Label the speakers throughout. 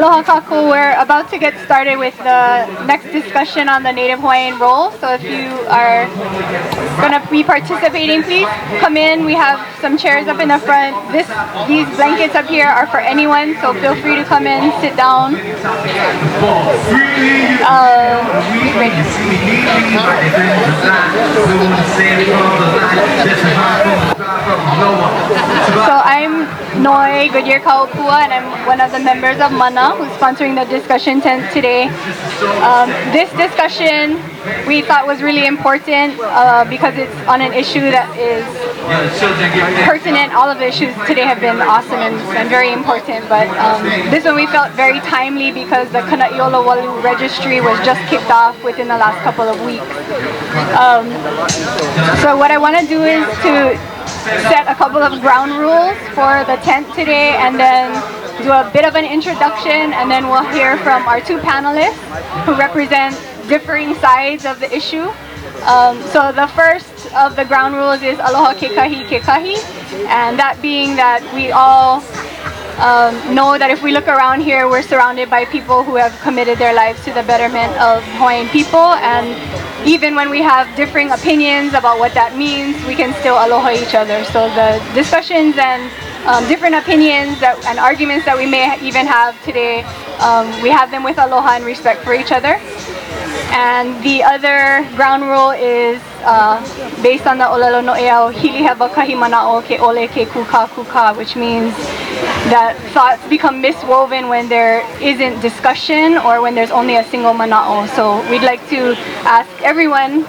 Speaker 1: Aloha Kaku, we're about to get started with the next discussion on the Native Hawaiian role. So if you are going to be participating, please come in. We have some chairs up in the front. These blankets up here are for anyone, so feel free to come in, sit down. So I'm Noi Goodyear Kaupua, and I'm one of the members of MANA who's sponsoring the discussion tent today. This discussion we thought was really important because it's on an issue that is pertinent. All of the issues today have been awesome and very important, but this one we felt very timely because the Kana'iolo Walu registry was just kicked off within the last couple of weeks. So what I want to do is to set a couple of ground rules for the tent today, and then do a bit of an introduction, and then we'll hear from our two panelists who represent differing sides of the issue. So the first of the ground rules is Aloha Kekahi Kekahi, and that being that we all know that if we look around here, we're surrounded by people who have committed their lives to the betterment of Hawaiian people, and even when we have differing opinions about what that means, we can still aloha each other. So the discussions and different opinions and arguments that we may even have today, we have them with aloha and respect for each other. And the other ground rule is based on the Olelo No'eau, Hili heba kahi mana'o ke ole ke kuka kuka, which means that thoughts become miswoven when there isn't discussion or when there's only a single mana'o. So we'd like to ask everyone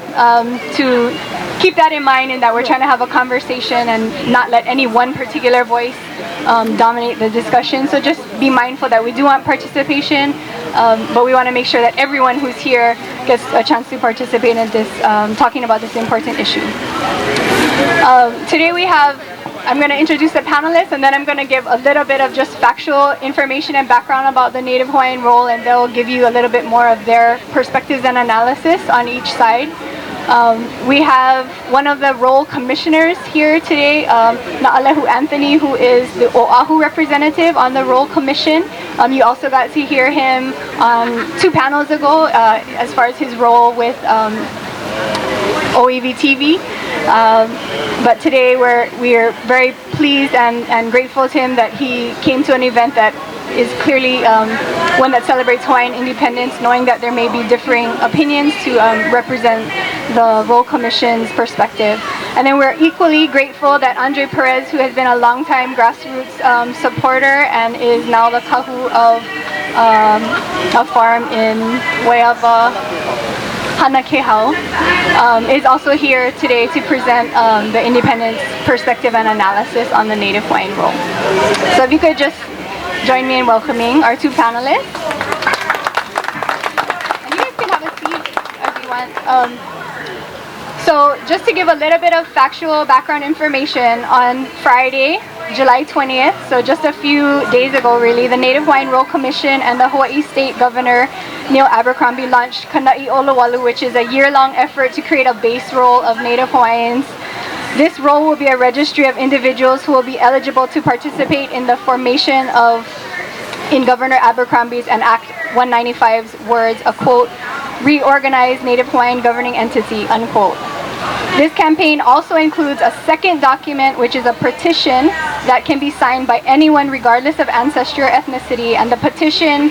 Speaker 1: to keep that in mind, and that we're trying to have a conversation and not let any one particular voice dominate the discussion. So just be mindful that we do want participation, but we want to make sure that everyone who's here gets a chance to participate in this, talking about this important issue. Today I'm going to introduce the panelists, and then I'm going to give a little bit of just factual information and background about the Native Hawaiian role, and they'll give you a little bit more of their perspectives and analysis on each side. We have one of the role commissioners here today, Na'alehu Anthony, who is the Oahu representative on the role commission. You also got to hear him on 2 panels ago as far as his role with OEV TV. But today we are very pleased and grateful to him that he came to an event that is clearly one that celebrates Hawaiian independence, knowing that there may be differing opinions to represent the Role Commission's perspective. And then we're equally grateful that Andre Perez, who has been a longtime grassroots supporter and is now the kahu of a farm in Waiava, Hanakehau, is also here today to present the independence perspective and analysis on the Native Hawaiian role. So if you could just join me in welcoming our 2 panelists. And you guys can have a seat if you want. So just to give a little bit of factual background information, on Friday, July 20th, so just a few days ago really, the Native Hawaiian Role Commission and the Hawaii State Governor Neil Abercrombie launched Kana'iolo Walu, which is a year-long effort to create a base role of Native Hawaiians. This role will be a registry of individuals who will be eligible to participate in the formation of, in Governor Abercrombie's and Act 195's words, a quote, reorganized Native Hawaiian governing entity, unquote. This campaign also includes a second document, which is a petition that can be signed by anyone regardless of ancestry or ethnicity, and the petition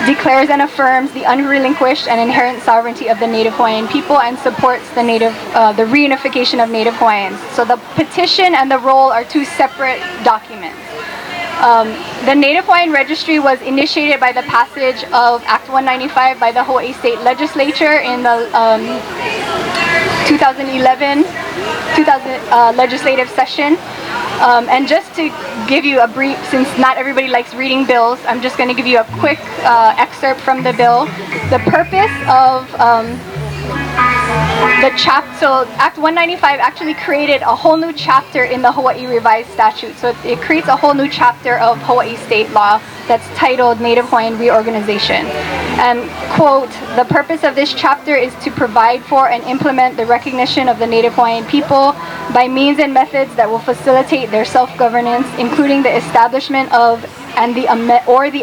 Speaker 1: declares and affirms the unrelinquished and inherent sovereignty of the Native Hawaiian people and supports the reunification of Native Hawaiians. So the petition and the role are 2 separate documents. The Native Hawaiian Registry was initiated by the passage of Act 195 by the Hawaii State Legislature in the 2011 legislative session. And just to give you a brief, since not everybody likes reading bills, I'm just going to give you a quick excerpt from the bill. The purpose of So Act 195 actually created a whole new chapter in the Hawaii Revised Statute. So it creates a whole new chapter of Hawaii state law that's titled Native Hawaiian Reorganization. And, quote, "The purpose of this chapter is to provide for and implement the recognition of the Native Hawaiian people by means and methods that will facilitate their self-governance, including the establishment of and the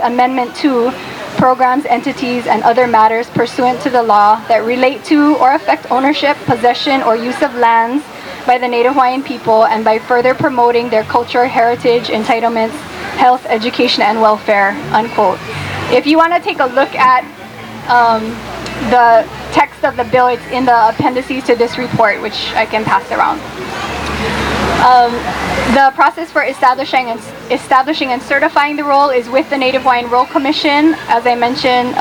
Speaker 1: amendment to programs, entities, and other matters pursuant to the law that relate to or affect ownership, possession, or use of lands by the Native Hawaiian people, and by further promoting their culture, heritage, entitlements, health, education, and welfare," unquote. If you want to take a look at the text of the bill, it's in the appendices to this report, which I can pass around. The process for establishing and certifying the role is with the Native Hawaiian Role Commission. As I mentioned,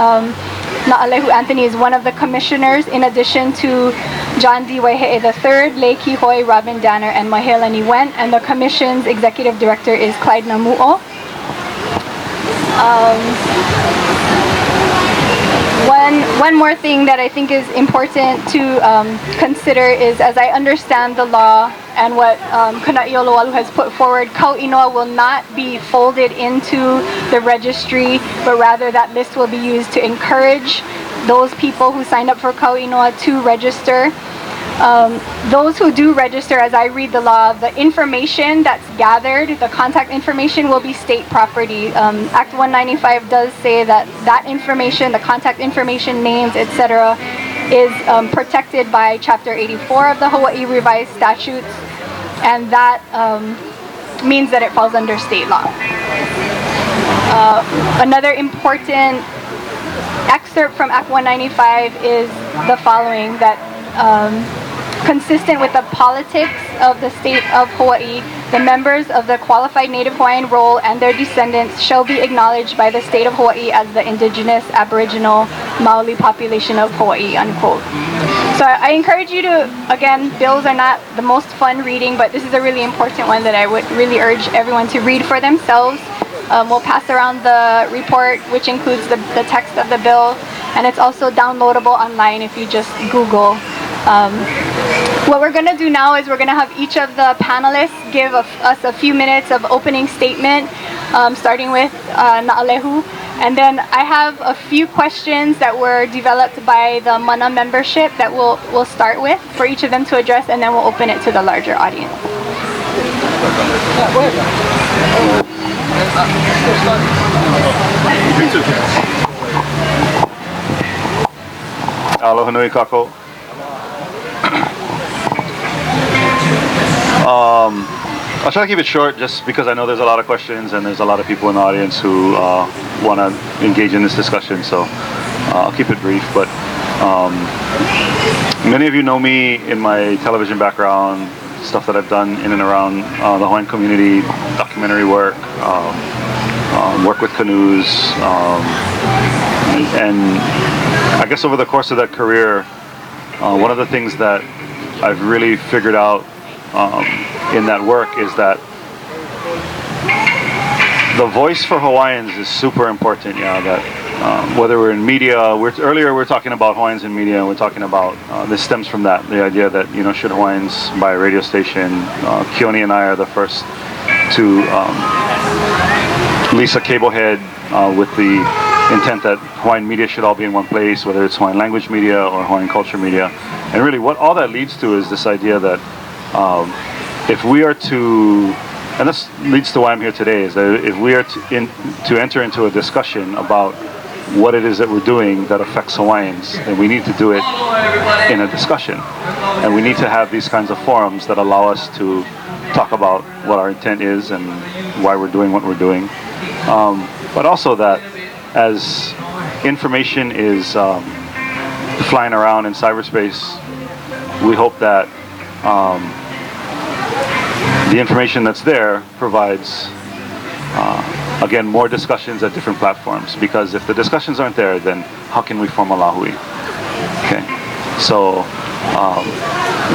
Speaker 1: Na'alehu Anthony is one of the commissioners, in addition to John D. Waihe'e III, Lei Kihoi, Robin Danner, and Mahealani Went, and the commission's executive director is Clyde Namu'o. One more thing that I think is important to consider is, as I understand the law and what Kana'i'olowalu has put forward, Kauinoa will not be folded into the registry, but rather that list will be used to encourage those people who signed up for Kauinoa to register. Those who do register, as I read the law, the information that's gathered, the contact information, will be state property. Act 195 does say that that information, the contact information, names, etc., is protected by Chapter 84 of the Hawaii Revised Statutes, and that means that it falls under state law. Another important excerpt from Act 195 is the following, that consistent with the politics of the state of Hawaii, the members of the qualified Native Hawaiian role and their descendants shall be acknowledged by the state of Hawaii as the indigenous Aboriginal Maoli population of Hawaii, unquote. So I encourage you to, again, bills are not the most fun reading, but this is a really important one that I would really urge everyone to read for themselves. We'll pass around the report, which includes the text of the bill, and it's also downloadable online if you just Google. What we're going to do now is we're going to have each of the panelists give us a few minutes of opening statement, starting with Na'alehu. And then I have a few questions that were developed by the MANA membership that we'll start with for each of them to address, and then we'll open it to the larger audience.
Speaker 2: Aloha nui kako. I'll try to keep it short just because I know there's a lot of questions and there's a lot of people in the audience who want to engage in this discussion, so I'll keep it brief. But many of you know me in my television background, stuff that I've done in and around the Hawaiian community, documentary work, work with canoes, and I guess over the course of that career, one of the things that I've really figured out in that work is that the voice for Hawaiians is super important. Yeah, that whether we're in media, earlier we were talking about Hawaiians in media, and we're talking about this stems from that, the idea that, you know, should Hawaiians buy a radio station? Keone and I are the first to lease a cable head with the intent that Hawaiian media should all be in one place, whether it's Hawaiian language media or Hawaiian culture media. And really what all that leads to is this idea that if we are to, and this leads to why I'm here today, is that if we are to enter into a discussion about what it is that we're doing that affects Hawaiians, then we need to do it in a discussion. And we need to have these kinds of forums that allow us to talk about what our intent is and why we're doing what we're doing. But also that as information is flying around in cyberspace, we hope that the information that's there provides, again, more discussions at different platforms. Because if the discussions aren't there, then how can we form a lahui? Okay. So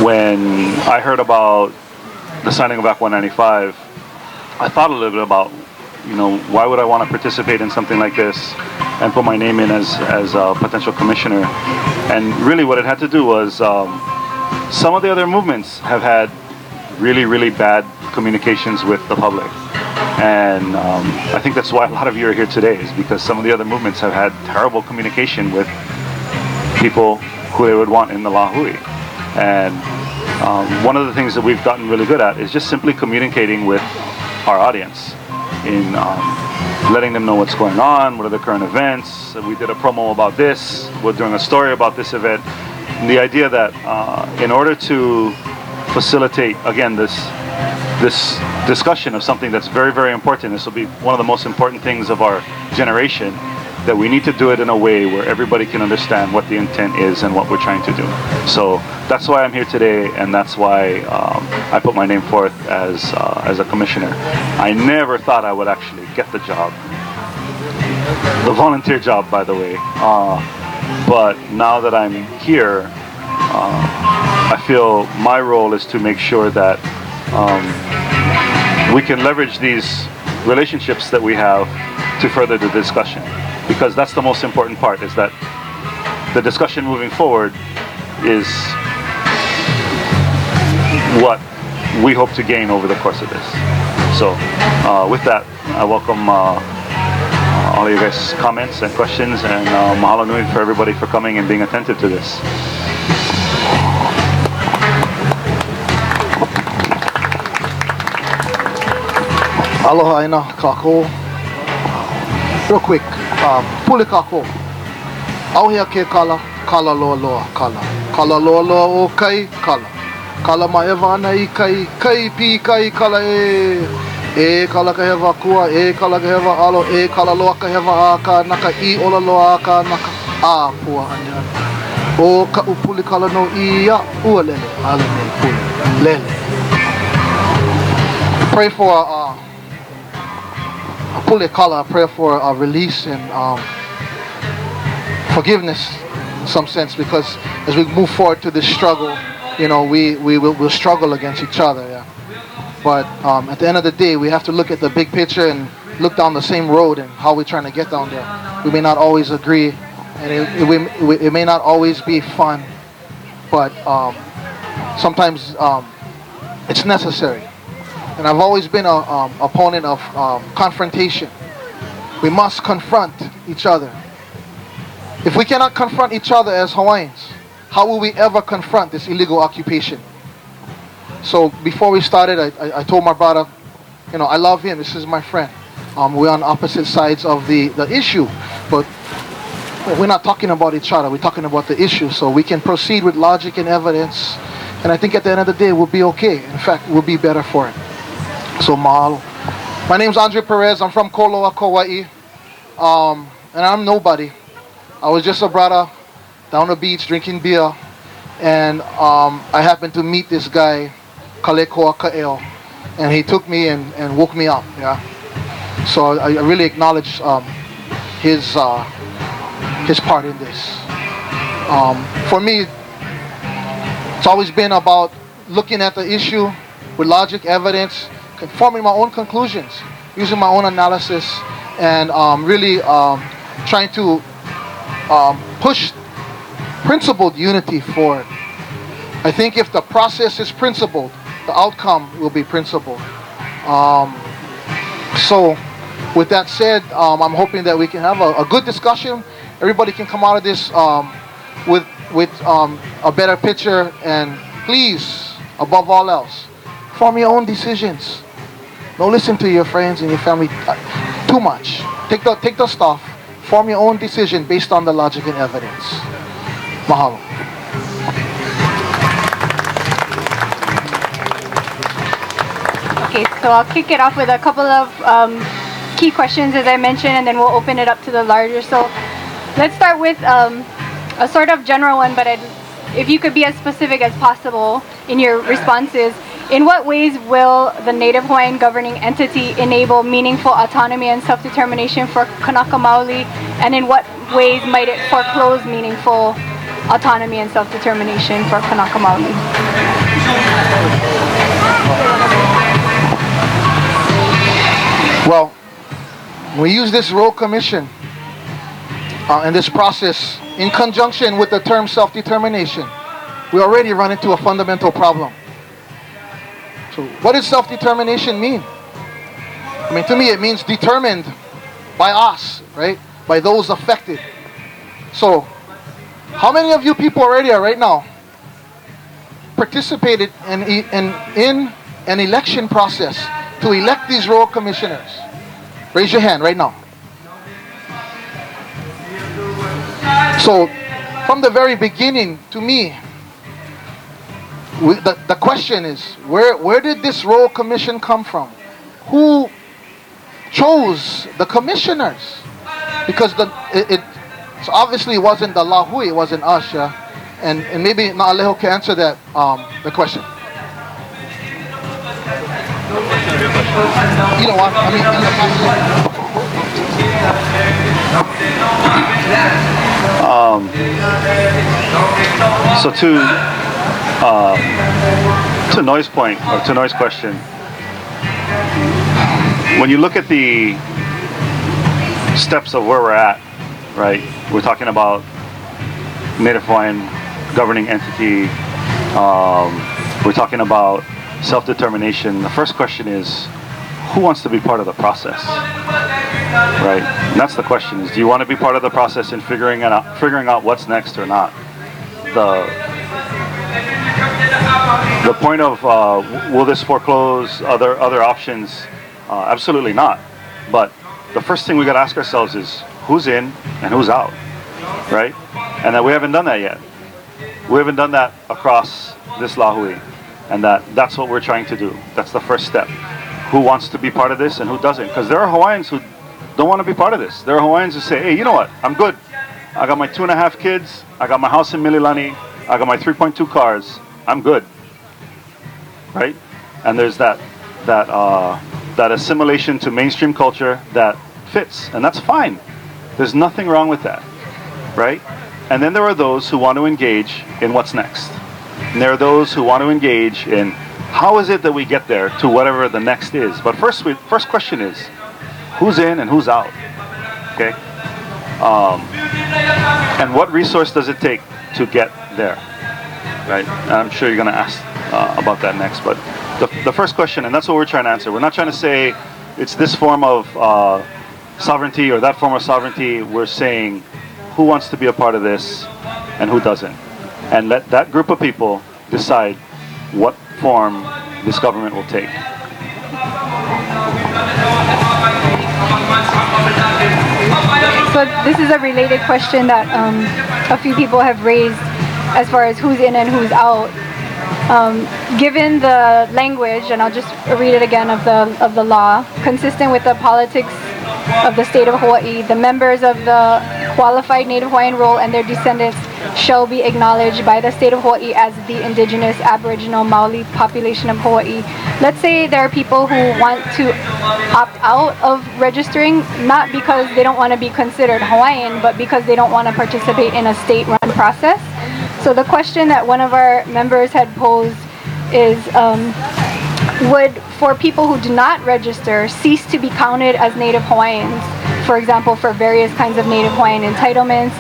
Speaker 2: when I heard about the signing of Act 195, I thought a little bit about why would I want to participate in something like this and put my name in as a potential commissioner? And really what it had to do was some of the other movements have had really, really bad communications with the public. And I think that's why a lot of you are here today, is because some of the other movements have had terrible communication with people who they would want in the Lahui. And one of the things that we've gotten really good at is just simply communicating with our audience in letting them know what's going on, what are the current events. We did a promo about this, we're doing a story about this event. And the idea that in order to facilitate, again, this discussion of something that's very, very important, this will be one of the most important things of our generation, that we need to do it in a way where everybody can understand what the intent is and what we're trying to do. So that's why I'm here today, and that's why I put my name forth as a commissioner. I never thought I would actually get the job, the volunteer job, by the way. But now that I'm here, I feel my role is to make sure that we can leverage these relationships that we have to further the discussion. Because that's the most important part, is that the discussion moving forward is what we hope to gain over the course of this. So with that, I welcome all of you guys' comments and questions, and mahalo nui for everybody for coming and being attentive to this.
Speaker 3: Aloha ina kako. Real quick, pule kako. Auhia ke kala, kala loa loa kala. Kala loa loa o kai, kala. Kala maewa ana I kai, kai pi kai kala e. E kala ka hewa kua, e kala ka hewa alo, e kala loa ka hewa a ka naka I ola loa a ka naka a pua anya. O ka upuli kala no I ia ua lele, ale nei pule, lele. Pray for Pule Kala, prayer for release and forgiveness in some sense, because as we move forward to this struggle, we'll struggle against each other. Yeah. But at the end of the day, we have to look at the big picture and look down the same road and how we're trying to get down there. We may not always agree, and it may not always be fun, but sometimes it's necessary. And I've always been an opponent of confrontation. We must confront each other. If we cannot confront each other as Hawaiians, how will we ever confront this illegal occupation? So before we started, I told my brother, I love him. This is my friend. We're on opposite sides of the issue, but we're not talking about each other. We're talking about the issue. So we can proceed with logic and evidence. And I think at the end of the day, we'll be okay. In fact, we'll be better for it. So mahalo. My name's Andre Perez. I'm from Koloa, Kauai. And I'm nobody. I was just a brother down the beach drinking beer. And I happened to meet this guy, Kalekoa Ka'eo. And he took me and woke me up. Yeah. So I really acknowledge his part in this. For me, it's always been about looking at the issue with logic, evidence, forming my own conclusions, using my own analysis, and really trying to push principled unity forward. I think if the process is principled, the outcome will be principled. So with that said, I'm hoping that we can have a good discussion. Everybody can come out of this with a better picture, and please, above all else, form your own decisions. Don't listen to your friends and your family too much. Take the stuff, form your own decision based on the logic and evidence. Mahalo.
Speaker 1: Okay, so I'll kick it off with a couple of key questions, as I mentioned, and then we'll open it up to the larger. So let's start with a sort of general one, but if you could be as specific as possible in your responses. In what ways will the Native Hawaiian governing entity enable meaningful autonomy and self-determination for Kanaka Maoli, and in what ways might it foreclose meaningful autonomy and self-determination for Kanaka Maoli?
Speaker 3: Well, We use this Royal Commission and this process in conjunction with the term self-determination. We already run into a fundamental problem. So what does self-determination mean? I mean, to me, it means determined by us, right? By those affected. So, how many of you people already are right now participated in an election process to elect these Royal Commissioners? Raise your hand right now. So, from the very beginning, to me, the question is, where did this Royal Commission come from? Who chose the commissioners? Because it obviously wasn't the Lahui, it wasn't us, yeah? And maybe Naalejo can answer that, the question. You know what? I mean,
Speaker 2: So to Noy's point, or to Noy's question, when you look at the steps of where we're at, right? We're talking about Native Hawaiian governing entity. We're talking about self-determination. The first question is, who wants to be part of the process, right? And that's the question: is do you want to be part of the process in figuring out what's next or not? The point of will this foreclose other options? Absolutely not. But the first thing we got to ask ourselves is who's in and who's out, right? And that we haven't done that yet. We haven't done that across this Lahui, and that's what we're trying to do. That's the first step. Who wants to be part of this and who doesn't? Because there are Hawaiians who don't want to be part of this. There are Hawaiians who say, hey, you know what? I'm good. I got my 2.5 kids. I got my house in Mililani. I got my 3.2 cars. I'm good, right? And there's that assimilation to mainstream culture that fits, and that's fine. There's nothing wrong with that, right? And then there are those who want to engage in what's next. And there are those who want to engage in how is it that we get there to whatever the next is. But first question is, who's in and who's out? Okay? And what resource does it take to get there? Right? And I'm sure you're going to ask about that next. But the first question, and that's what we're trying to answer. We're not trying to say it's this form of sovereignty or that form of sovereignty. We're saying who wants to be a part of this and who doesn't. And let that group of people decide what form this government will take.
Speaker 1: So this is a related question that a few people have raised as far as who's in and who's out. Given the language, and I'll just read it again, of the law, consistent with the politics of the state of Hawaii, the members of the qualified Native Hawaiian roll and their descendants shall be acknowledged by the state of Hawaii as the indigenous Aboriginal Maoli population of Hawaii. Let's say there are people who want to opt out of registering, not because they don't want to be considered Hawaiian, but because they don't want to participate in a state-run process. So the question that one of our members had posed is, would, for people who do not register, cease to be counted as Native Hawaiians, for example, for various kinds of Native Hawaiian entitlements?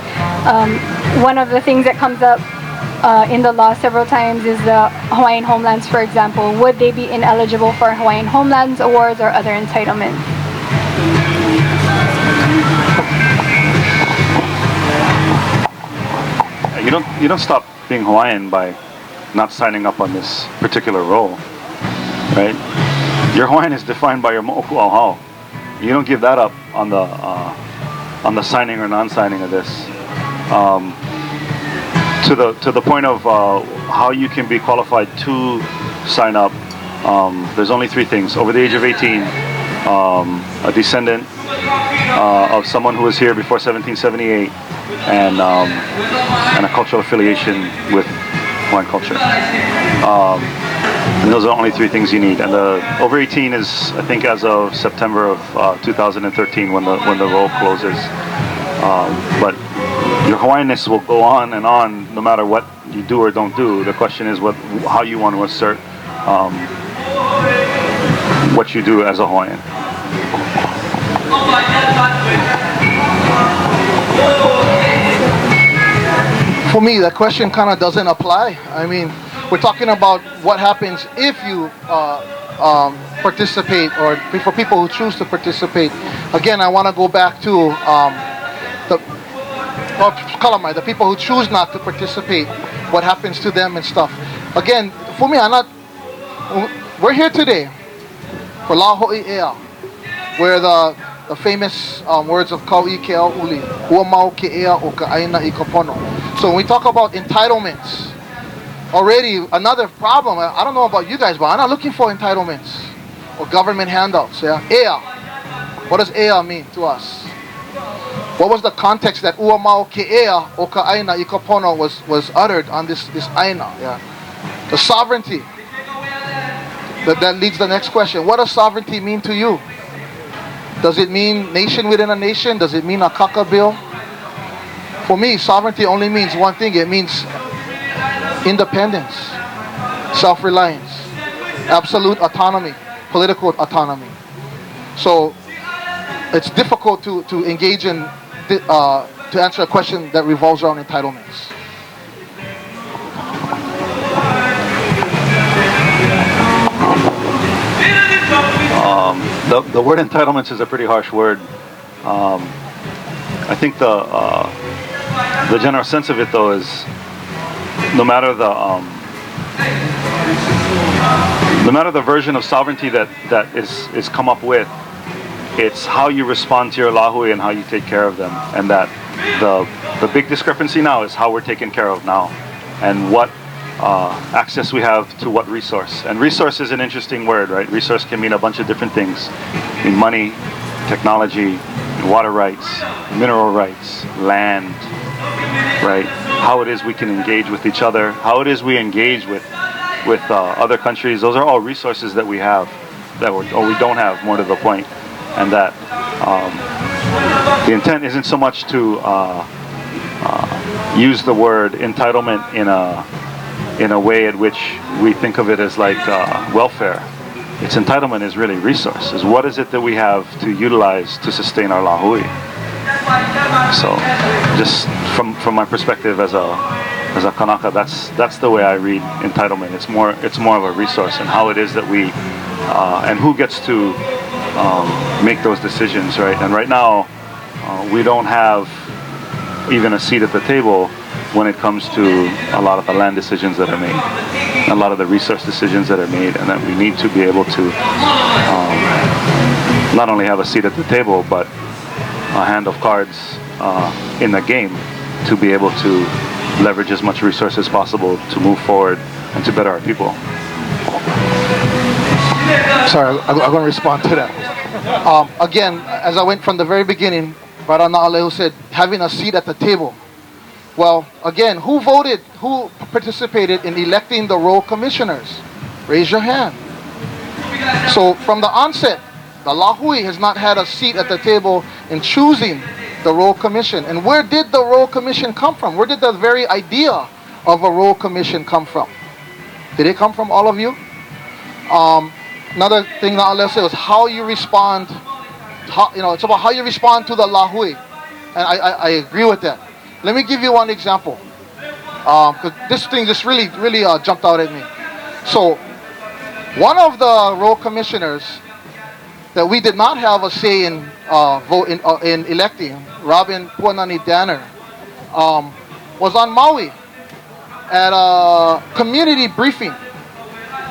Speaker 1: One of the things that comes up in the law several times is the Hawaiian homelands, for example. Would they be ineligible for Hawaiian homelands awards or other entitlements?
Speaker 2: You don't stop being Hawaiian by not signing up on this particular role, right? Your Hawaiian is defined by your mo'oku auhau. You don't give that up on the signing or non-signing of this. To the point of how you can be qualified to sign up, there's only 3 things: over the age of 18, a descendant of someone who was here before 1778, and a cultural affiliation with Hawaiian culture. And those are the only 3 things you need. And the over 18 is, I think, as of September of 2013 when the roll closes. But your Hawaiianness will go on and on no matter what you do or don't do. The question is how you want to assert what you do as a Hawaiian.
Speaker 3: For me, that question kind of doesn't apply. I mean, we're talking about what happens if you participate, or for people who choose to participate. Again, I want to go back to the people who choose not to participate, what happens to them and stuff. Again, for me, we're here today for La Ho'i Ea, where the famous words of Kau'i Ke Uli, Ua mau ke ea o ka aina I kapono. So when we talk about entitlements, already another problem, I don't know about you guys, but I'm not looking for entitlements or government handouts. Yeah, ea. What does ea mean to us? What was the context that ua mau ke ea o ka aina I kapono was uttered on this aina? Yeah, the sovereignty. That leads the next question. What does sovereignty mean to you? Does it mean nation within a nation? Does it mean a kaka bill? For me, sovereignty only means one thing. It means independence, self-reliance, absolute autonomy, political autonomy. So it's difficult to engage in, to answer a question that revolves around entitlements.
Speaker 2: The word entitlements is a pretty harsh word. I think the general sense of it, though, is no matter the version of sovereignty that is come up with, it's how you respond to your lahui and how you take care of them, and that the big discrepancy now is how we're taken care of now, and what access we have to what resource. And resource is an interesting word, right? Resource can mean a bunch of different things. I mean, money, technology, water rights, mineral rights, land, right? How it is we can engage with each other, how it is we engage with other countries. Those are all resources that we have, or we don't have, more to the point. And that the intent isn't so much to use the word entitlement in a way in which we think of it as like welfare. Its entitlement is really resources. What is it that we have to utilize to sustain our lahui? So, just from my perspective as a Kanaka, that's the way I read entitlement. It's more of a resource, and how it is that we and who gets to make those decisions, right? And right now, we don't have even a seat at the table when it comes to a lot of the land decisions that are made, a lot of the resource decisions that are made, and that we need to be able to not only have a seat at the table, but a hand of cards in the game to be able to leverage as much resource as possible to move forward and to better our people.
Speaker 3: Sorry, I'm going to respond to that. Again, as I went from the very beginning, Brother Na'alehu said, having a seat at the table. Well, again, who participated in electing the row commissioners? Raise your hand. So from the onset, the Lahui has not had a seat at the table in choosing the row commission. And where did the row commission come from? Where did the very idea of a row commission come from? Did it come from all of you? Another thing that I'll say was how you respond. It's about how you respond to the Lahui. And I agree with that. Let me give you one example. Because this thing just really jumped out at me. So, one of the row commissioners that we did not have a say in in electing, Robin Puanani Danner, was on Maui at a community briefing.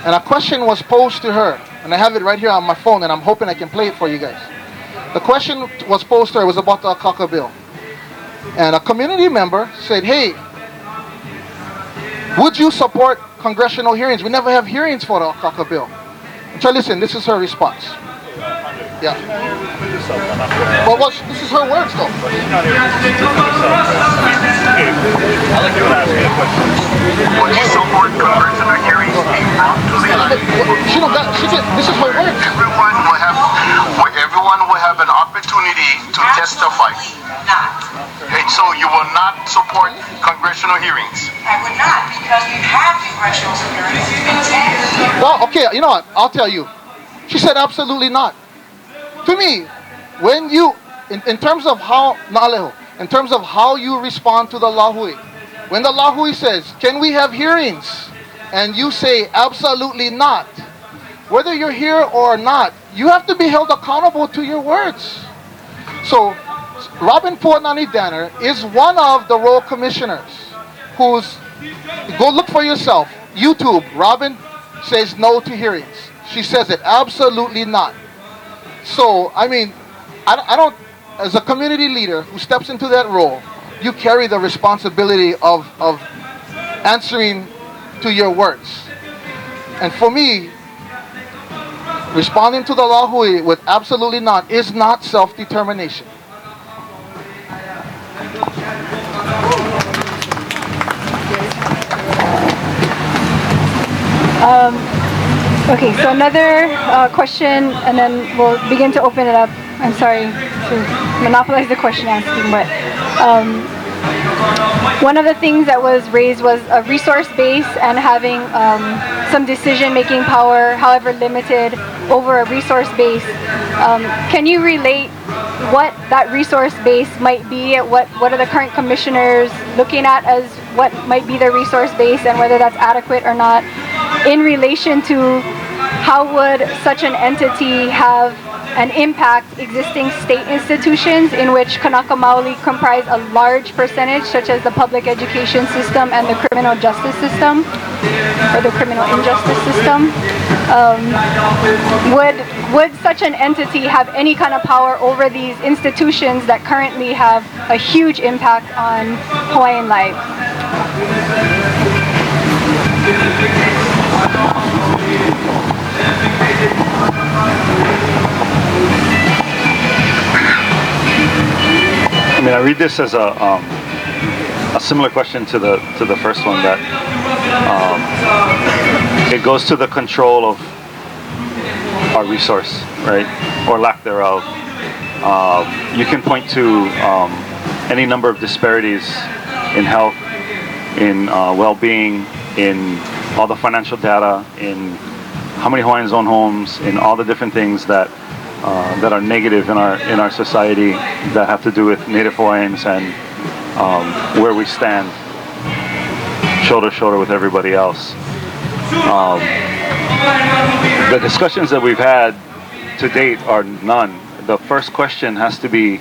Speaker 3: And a question was posed to her. And I have it right here on my phone, and I'm hoping I can play it for you guys. The question was posed to her was about the Akaka bill. And a community member said, hey, would you support congressional hearings? We never have hearings for the Akaka bill. So listen, this is her response. Yeah. But this is her words, though.
Speaker 4: Would you support congressional hearings being brought to the
Speaker 3: This is her words.
Speaker 4: Everyone will have an opportunity to testify. And so you will not support congressional hearings?
Speaker 5: I would not, because we have congressional hearings.
Speaker 3: Well, okay, you know what? I'll tell you. She said absolutely not. To me, when you, in terms of how, Naaleho, in terms of how you respond to the Lahui, when the Lahui says, can we have hearings? And you say, absolutely not. Whether you're here or not, you have to be held accountable to your words. So, Robin Puanani Danner is one of the royal commissioners who's, go look for yourself, YouTube, Robin says no to hearings. She says it, absolutely not. So, I mean, I don't, as a community leader who steps into that role, you carry the responsibility of answering to your words. And for me, responding to the Lahui with absolutely not is not self-determination.
Speaker 1: Okay, so another question, and then we'll begin to open it up. I'm sorry to monopolize the question asking, but one of the things that was raised was a resource base and having some decision-making power, however limited, over a resource base. Can you relate what that resource base might be? What are the current commissioners looking at as what might be their resource base, and whether that's adequate or not, in relation to how would such an entity have an impact existing state institutions in which Kanaka Maoli comprise a large percentage, such as the public education system and the criminal justice system, or the criminal injustice system? Would such an entity have any kind of power over these institutions that currently have a huge impact on Hawaiian life?
Speaker 2: I mean, I read this as a similar question to the first one, that it goes to the control of our resource, right, or lack thereof. You can point to any number of disparities in health, in well-being, in all the financial data, in how many Hawaiians own homes, in all the different things that are negative in our society, that have to do with Native Hawaiians and where we stand shoulder to shoulder with everybody else. The discussions that we've had to date are none. The first question has to be,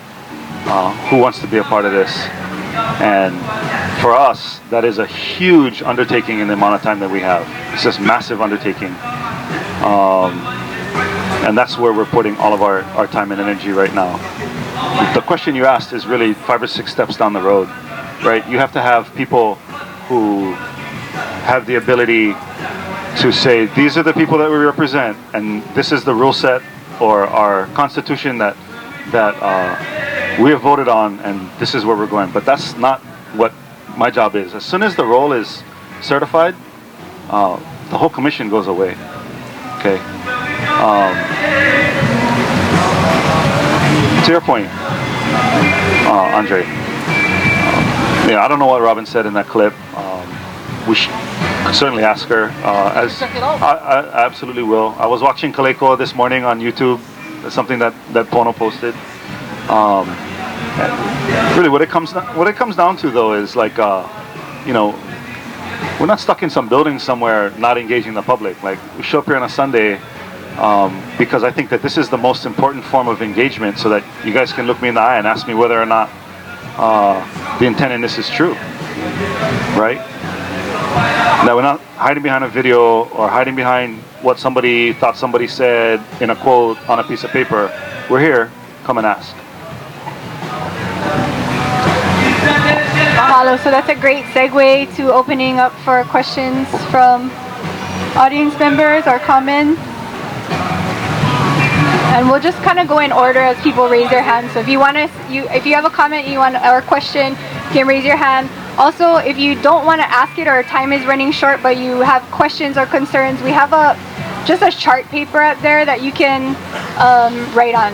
Speaker 2: who wants to be a part of this? And for us, that is a huge undertaking in the amount of time that we have. It's just massive undertaking. And that's where we're putting all of our time and energy right now. The question you asked is really 5 or 6 steps down the road, right? You have to have people who have the ability to say, these are the people that we represent, and this is the rule set or our constitution that we have voted on, and this is where we're going. But that's not what my job is. As soon as the role is certified, the whole commission goes away. Okay. To your point, Andre, I don't know what Robin said in that clip. We should certainly ask her. I absolutely will. I was watching Kaleko this morning on YouTube. That's something that Pono posted. Really, what it comes down to, though, is like, we're not stuck in some building somewhere not engaging the public. Like, we show up here on a Sunday because I think that this is the most important form of engagement, so that you guys can look me in the eye and ask me whether or not the intent in this is true, right? That we're not hiding behind a video or hiding behind what somebody thought somebody said in a quote on a piece of paper. We're here, come and ask.
Speaker 1: Mahalo. So that's a great segue to opening up for questions from audience members or comments. And we'll just kind of go in order as people raise their hands. So if you have a comment or a question, you can raise your hand. Also, if you don't want to ask it or time is running short, but you have questions or concerns, we have just a chart paper up there that you can write on.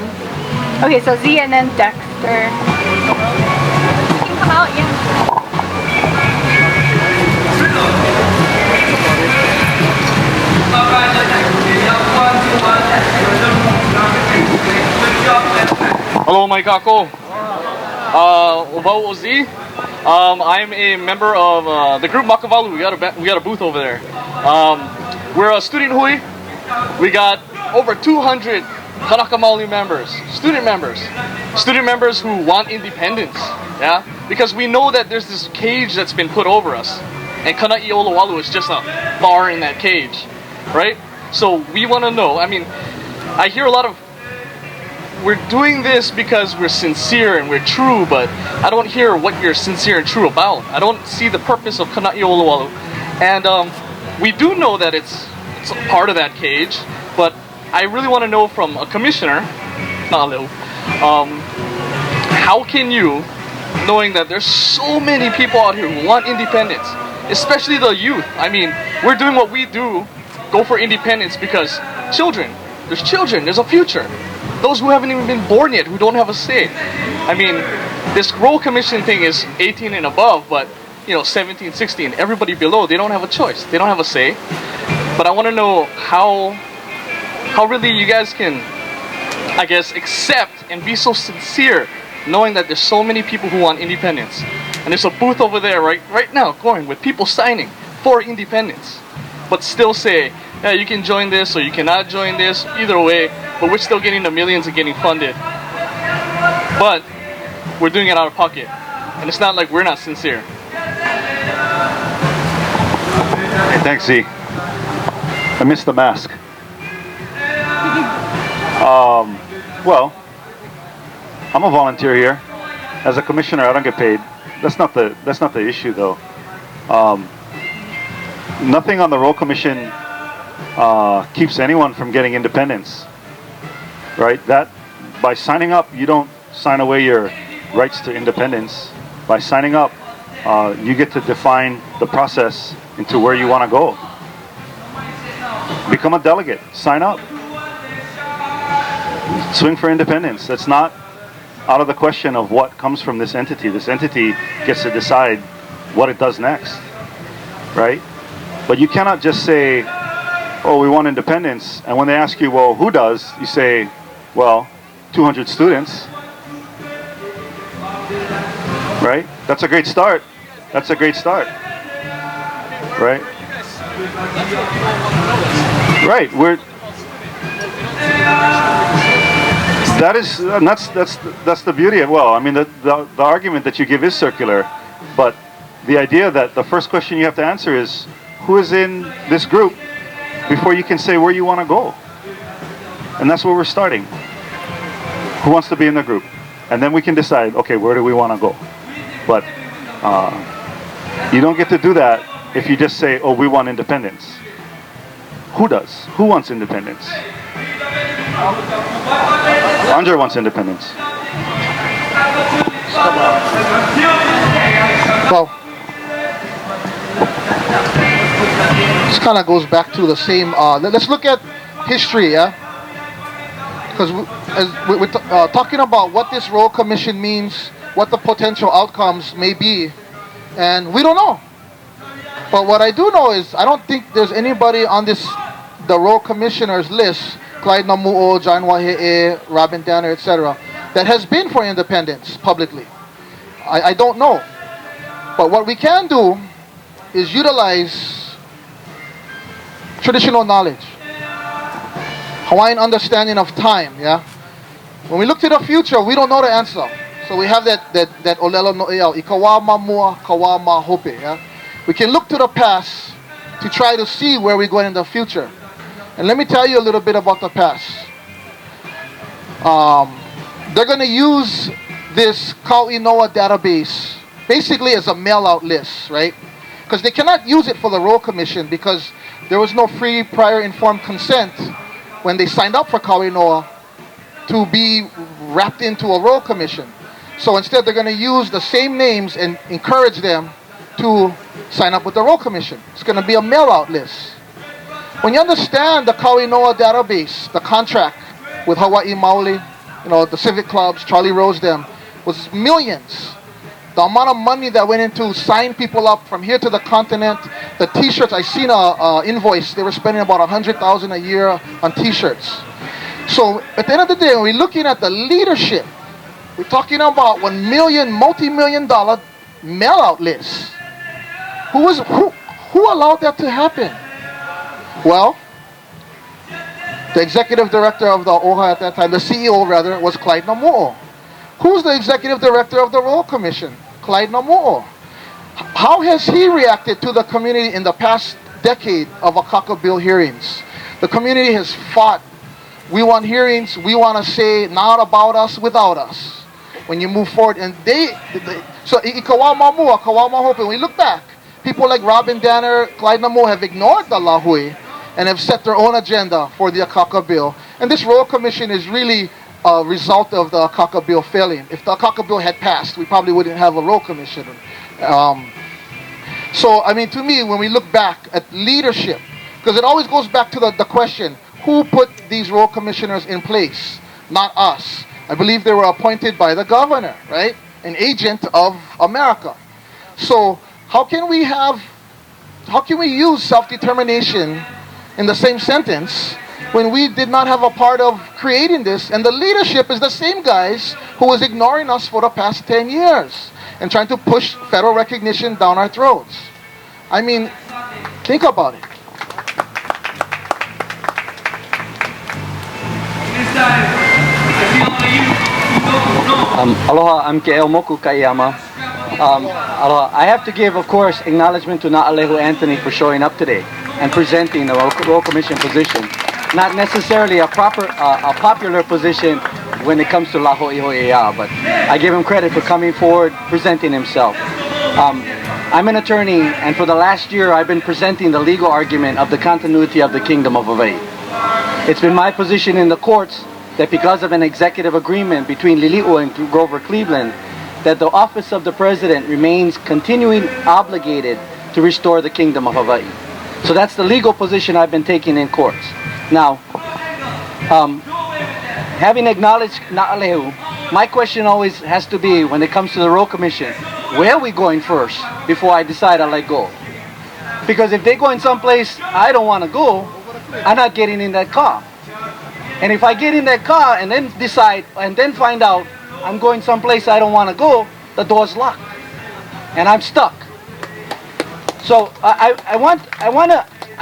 Speaker 1: Okay, so Z and then Dexter. You can come out, yeah.
Speaker 6: Mike Ako. About Ozi, I'm a member of the group Makavalu. We got a booth over there. We're a student hui. We got over 200 Kanaka members, student members who want independence. Yeah, because we know that there's this cage that's been put over us, and Kana'i Olowalu is just a bar in that cage, right? So we want to know. I mean, I hear a lot of, we're doing this because we're sincere and we're true, but I don't hear what you're sincere and true about. I don't see the purpose of Kana'i Olowalu. And we do know that it's a part of that cage, but I really want to know from a commissioner, how can you, knowing that there's so many people out here who want independence, especially the youth. I mean, we're doing what we do, go for independence because there's a future. Those who haven't even been born yet, who don't have a say. I mean, this Royal Commission thing is 18 and above, but 17, 16, everybody below, they don't have a choice. They don't have a say. But I want to know how really you guys can, I guess, accept and be so sincere, knowing that there's so many people who want independence. And there's a booth over there right now going with people signing for independence, but still say, yeah, you can join this or you cannot join this, either way, but we're still getting the millions and getting funded. But we're doing it out of pocket. And it's not like we're not sincere.
Speaker 2: Hey, thanks, Z. I missed the mask. Well, I'm a volunteer here. As a commissioner, I don't get paid. That's not the issue, though. Nothing on the Royal Commission keeps anyone from getting independence, right? That by signing up, you don't sign away your rights to independence. By signing up, you get to define the process into where you want to go. Become a delegate. Sign up. Swing for independence. That's not out of the question of what comes from this entity. This entity gets to decide what it does next, right? But you cannot just say, oh, we want independence, and when they ask you, well, who does? You say, well, 200 students, right? That's a great start. That's a great start, right? Right. That's the beauty of, well, I mean, the argument that you give is circular, but the idea that the first question you have to answer is, who is in this group, before you can say where you want to go. And that's where we're starting. Who wants to be in the group? And then we can decide, okay, where do we want to go? But you don't get to do that if you just say, oh, we want independence. Who does? Who wants independence? Andre wants independence.
Speaker 3: Well, this kind of goes back to the same. Let's look at history, yeah. Because we're talking about what this Royal Commission means, what the potential outcomes may be, and we don't know. But what I do know is I don't think there's anybody on the Royal Commissioners list, Clyde Namuo, John Wahe'e, Robin Danner, etc., that has been for independence publicly. I don't know. But what we can do is utilize traditional knowledge, Hawaiian understanding of time, yeah? When we look to the future, we don't know the answer. So we have that olelo no'eau, ikawa mamua, kawa mahope, yeah? We can look to the past to try to see where we're going in the future. And let me tell you a little bit about the past. They're going to use this Kauinoa database basically as a mail-out list, right? Because they cannot use it for the Royal Commission because there was no free prior informed consent when they signed up for Kauinoa to be wrapped into a Royal Commission. So instead they're going to use the same names and encourage them to sign up with the Royal Commission. It's going to be a mail-out list. When you understand the Kauinoa database, the contract with Hawaii Maoli, the civic clubs, Charlie Rose, them, was millions. The amount of money that went into sign people up from here to the continent, the T-shirts, I seen a invoice, they were spending about $100,000 a year on T-shirts. So at the end of the day, when we're looking at the leadership We're talking about 1 million, multi-million dollar mail out lists. Who allowed that to happen? Well, the executive director of the OHA at that time, the CEO rather, was Clyde Namuo. Who's the executive director of the Royal Commission? Clyde Namuo. How has he reacted to the community in the past decade of Akaka Bill hearings? The community has fought. We want hearings. We want to say not about us, without us. When you move forward, and so Ikawama Hope, when we look back, people like Robin Danner, Clyde Namuo have ignored the Lahui and have set their own agenda for the Akaka Bill. And this Royal Commission is really a result of the Akaka Bill failing. If the Akaka Bill had passed, we probably wouldn't have a Royal Commission. So, I mean, to me, when we look back at leadership, because it always goes back to the question, who put these Royal Commissioners in place? Not us. I believe they were appointed by the governor, right? An agent of America. So, how can we use self-determination in the same sentence when we did not have a part of creating this, and the leadership is the same guys who was ignoring us for the past 10 years and trying to push federal recognition down our throats? I mean, think about it.
Speaker 7: Aloha, I'm Ke'el Moku Kaiyama. Aloha. I have to give, of course, acknowledgement to Na'alehu Anthony for showing up today and presenting the Royal Commission position. Not necessarily a popular position when it comes to Laho'iho'ea, but I give him credit for coming forward, presenting himself. I'm an attorney, and for the last year I've been presenting the legal argument of the continuity of the Kingdom of Hawaii. It's been my position in the courts that because of an executive agreement between Lili'u and Grover Cleveland, that the office of the President remains continuing obligated to restore the Kingdom of Hawaii. So that's the legal position I've been taking in courts. Now, having acknowledged Na'alehu, my question always has to be, when it comes to the Royal Commission, where are we going first before I decide I let go? Because if they're going someplace I don't want to go, I'm not getting in that car. And if I get in that car and then decide and then find out I'm going someplace I don't want to go, the door's locked and I'm stuck. So I'm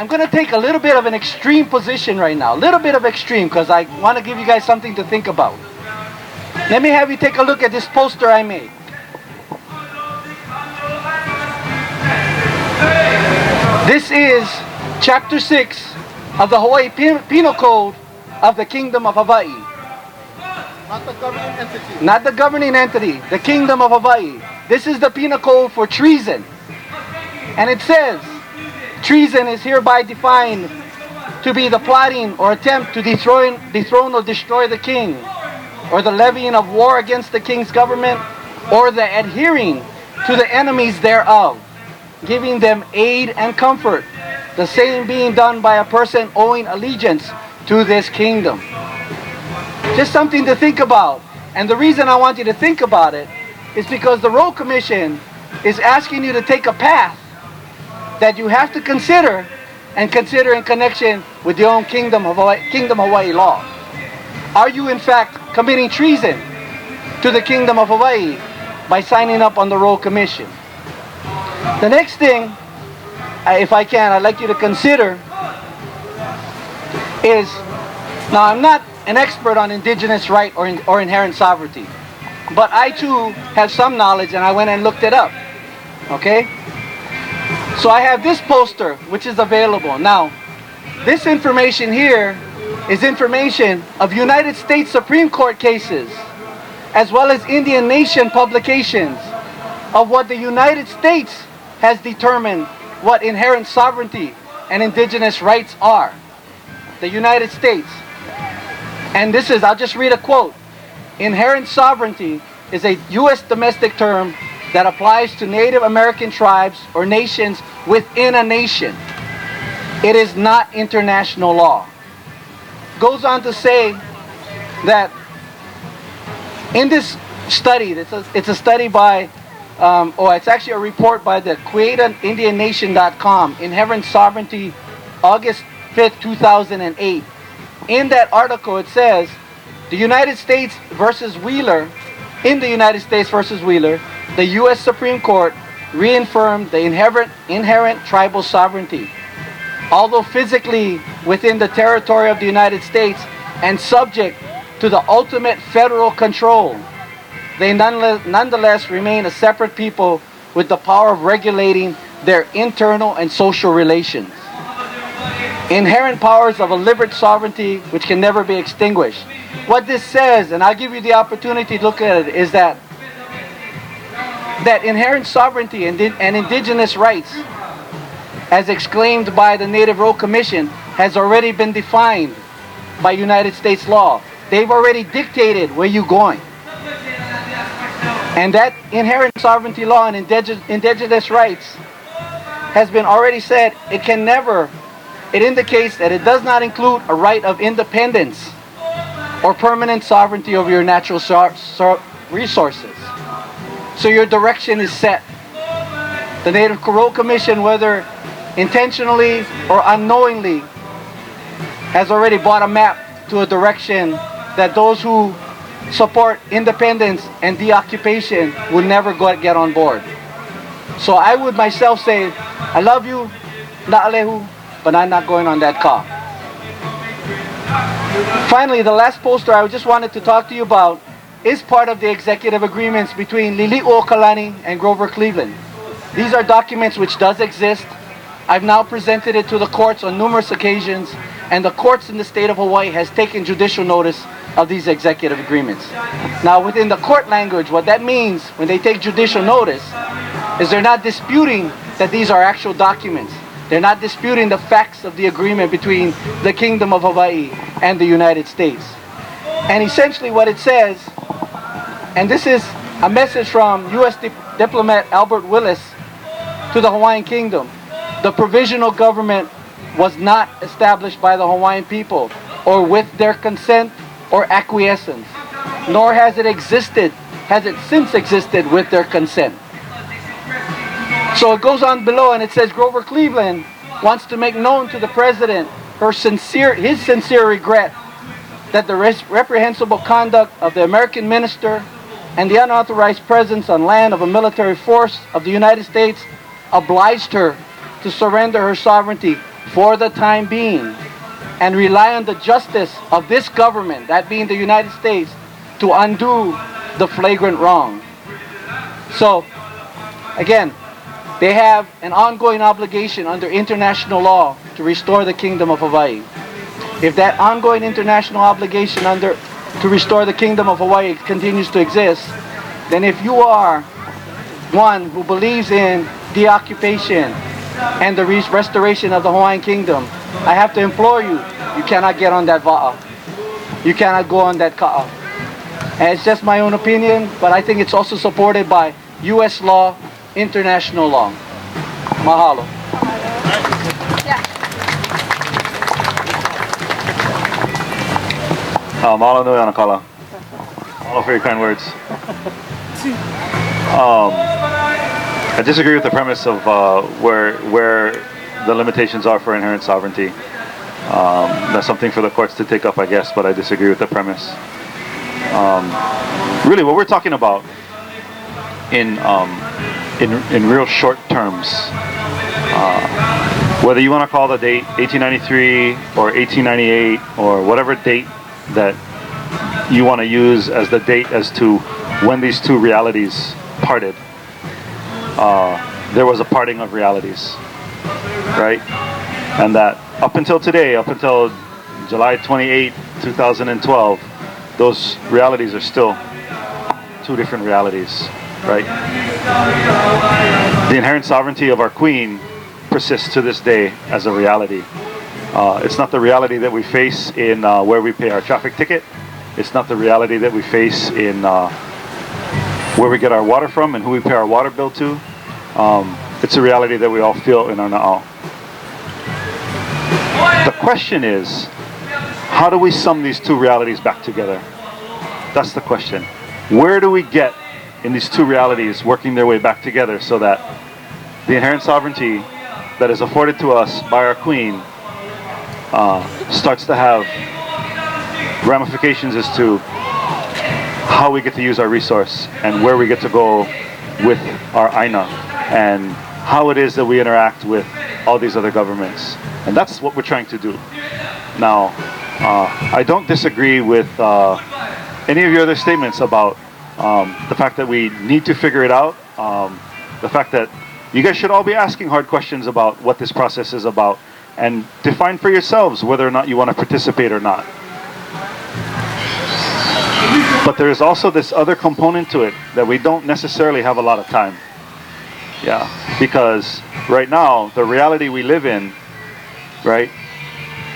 Speaker 7: going to take a little bit of an extreme position right now, a little bit of extreme, because I want to give you guys something to think about. Let me have you take a look at this poster I made. This is Chapter 6 of the Hawaii Penal Code of the Kingdom of Hawaii.
Speaker 3: Not the governing entity.
Speaker 7: Not the governing entity, the Kingdom of Hawaii. This is the penal code for treason. And it says, treason is hereby defined to be the plotting or attempt to dethrone or destroy the king, or the levying of war against the king's government, or the adhering to the enemies thereof, giving them aid and comfort, the same being done by a person owing allegiance to this kingdom. Just something to think about. And the reason I want you to think about it is because the Royal Commission is asking you to take a path that you have to consider, and consider in connection with your own Kingdom of Hawaii law. Are you in fact committing treason to the Kingdom of Hawaii by signing up on the Royal Commission? The next thing, if I can, I'd like you to consider is, now I'm not an expert on indigenous right or inherent sovereignty, but I too have some knowledge and I went and looked it up. Okay? So I have this poster which is available. Now, this information here is information of United States Supreme Court cases, as well as Indian Nation publications, of what the United States has determined what inherent sovereignty and indigenous rights are. The United States. And this is, I'll just read a quote. Inherent sovereignty is a U.S. domestic term that applies to Native American tribes or nations within a nation. It is not international law. Goes on to say that in this study, it's a study by, it's actually a report by the CreateAnIndianNation.com, Inherent Sovereignty, August 5th, 2008. In that article it says, the United States versus Wheeler in the United States versus Wheeler, the U.S. Supreme Court reaffirmed the inherent tribal sovereignty. Although physically within the territory of the United States and subject to the ultimate federal control, they nonetheless remain a separate people with the power of regulating their internal and social relations. Inherent powers of a liberal sovereignty which can never be extinguished. What this says, and I'll give you the opportunity to look at it, is that inherent sovereignty and indigenous rights, as exclaimed by the Native Road Commission, has already been defined by United States law. They've already dictated where you're going. And that inherent sovereignty law and indigenous rights has been already said, it indicates that it does not include a right of independence or permanent sovereignty over your natural resources. So your direction is set. The Native Road Commission, whether intentionally or unknowingly, has already bought a map to a direction that those who support independence and deoccupation would never get on board. So I would myself say, I love you, Na'alehu, but I'm not going on that car. Finally, the last poster I just wanted to talk to you about is part of the executive agreements between Lili'uokalani and Grover Cleveland. These are documents which does exist. I've now presented it to the courts on numerous occasions, and the courts in the state of Hawaii has taken judicial notice of these executive agreements. Now, within the court language, what that means when they take judicial notice is they're not disputing that these are actual documents. They're not disputing the facts of the agreement between the Kingdom of Hawaii and the United States. And essentially what it says, and this is a message from U.S. diplomat Albert Willis to the Hawaiian Kingdom: the provisional government was not established by the Hawaiian people or with their consent or acquiescence, nor has it since existed with their consent. So it goes on below and it says Grover Cleveland wants to make known to the President his sincere regret that the reprehensible conduct of the American minister and the unauthorized presence on land of a military force of the United States obliged her to surrender her sovereignty for the time being and rely on the justice of this government, that being the United States, to undo the flagrant wrong. So, again, they have an ongoing obligation under international law to restore the Kingdom of Hawaii. If that ongoing international obligation to restore the Kingdom of Hawaii continues to exist, then if you are one who believes in deoccupation and the restoration of the Hawaiian Kingdom, I have to implore you, you cannot get on that va'a. You cannot go on that ka'a. And it's just my own opinion, but I think it's also supported by U.S. law, international law. Mahalo.
Speaker 2: Mahalo nui anakala. Mahalo for your kind words. I disagree with the premise of where the limitations are for inherent sovereignty. That's something for the courts to take up, I guess, but I disagree with the premise. Really, what we're talking about in real short terms, whether you want to call the date 1893 or 1898 or whatever date that you want to use as the date as to when these two realities parted, there was a parting of realities, right? And that up until today, up until July 28, 2012, those realities are still two different realities, right? The inherent sovereignty of our Queen persists to this day as a reality. It's not the reality that we face in where we pay our traffic ticket. It's not the reality that we face in where we get our water from and who we pay our water bill to. It's a reality that we all feel in our na'au. The question is, how do we sum these two realities back together? That's the question. Where do we get in these two realities working their way back together so that the inherent sovereignty that is afforded to us by our Queen starts to have ramifications as to how we get to use our resource and where we get to go with our Aina and how it is that we interact with all these other governments. And that's what we're trying to do. Now, I don't disagree with any of your other statements about the fact that we need to figure it out, the fact that you guys should all be asking hard questions about what this process is about and define for yourselves whether or not you want to participate or not. But there is also this other component to it that we don't necessarily have a lot of time. Yeah, because right now, the reality we live in, right,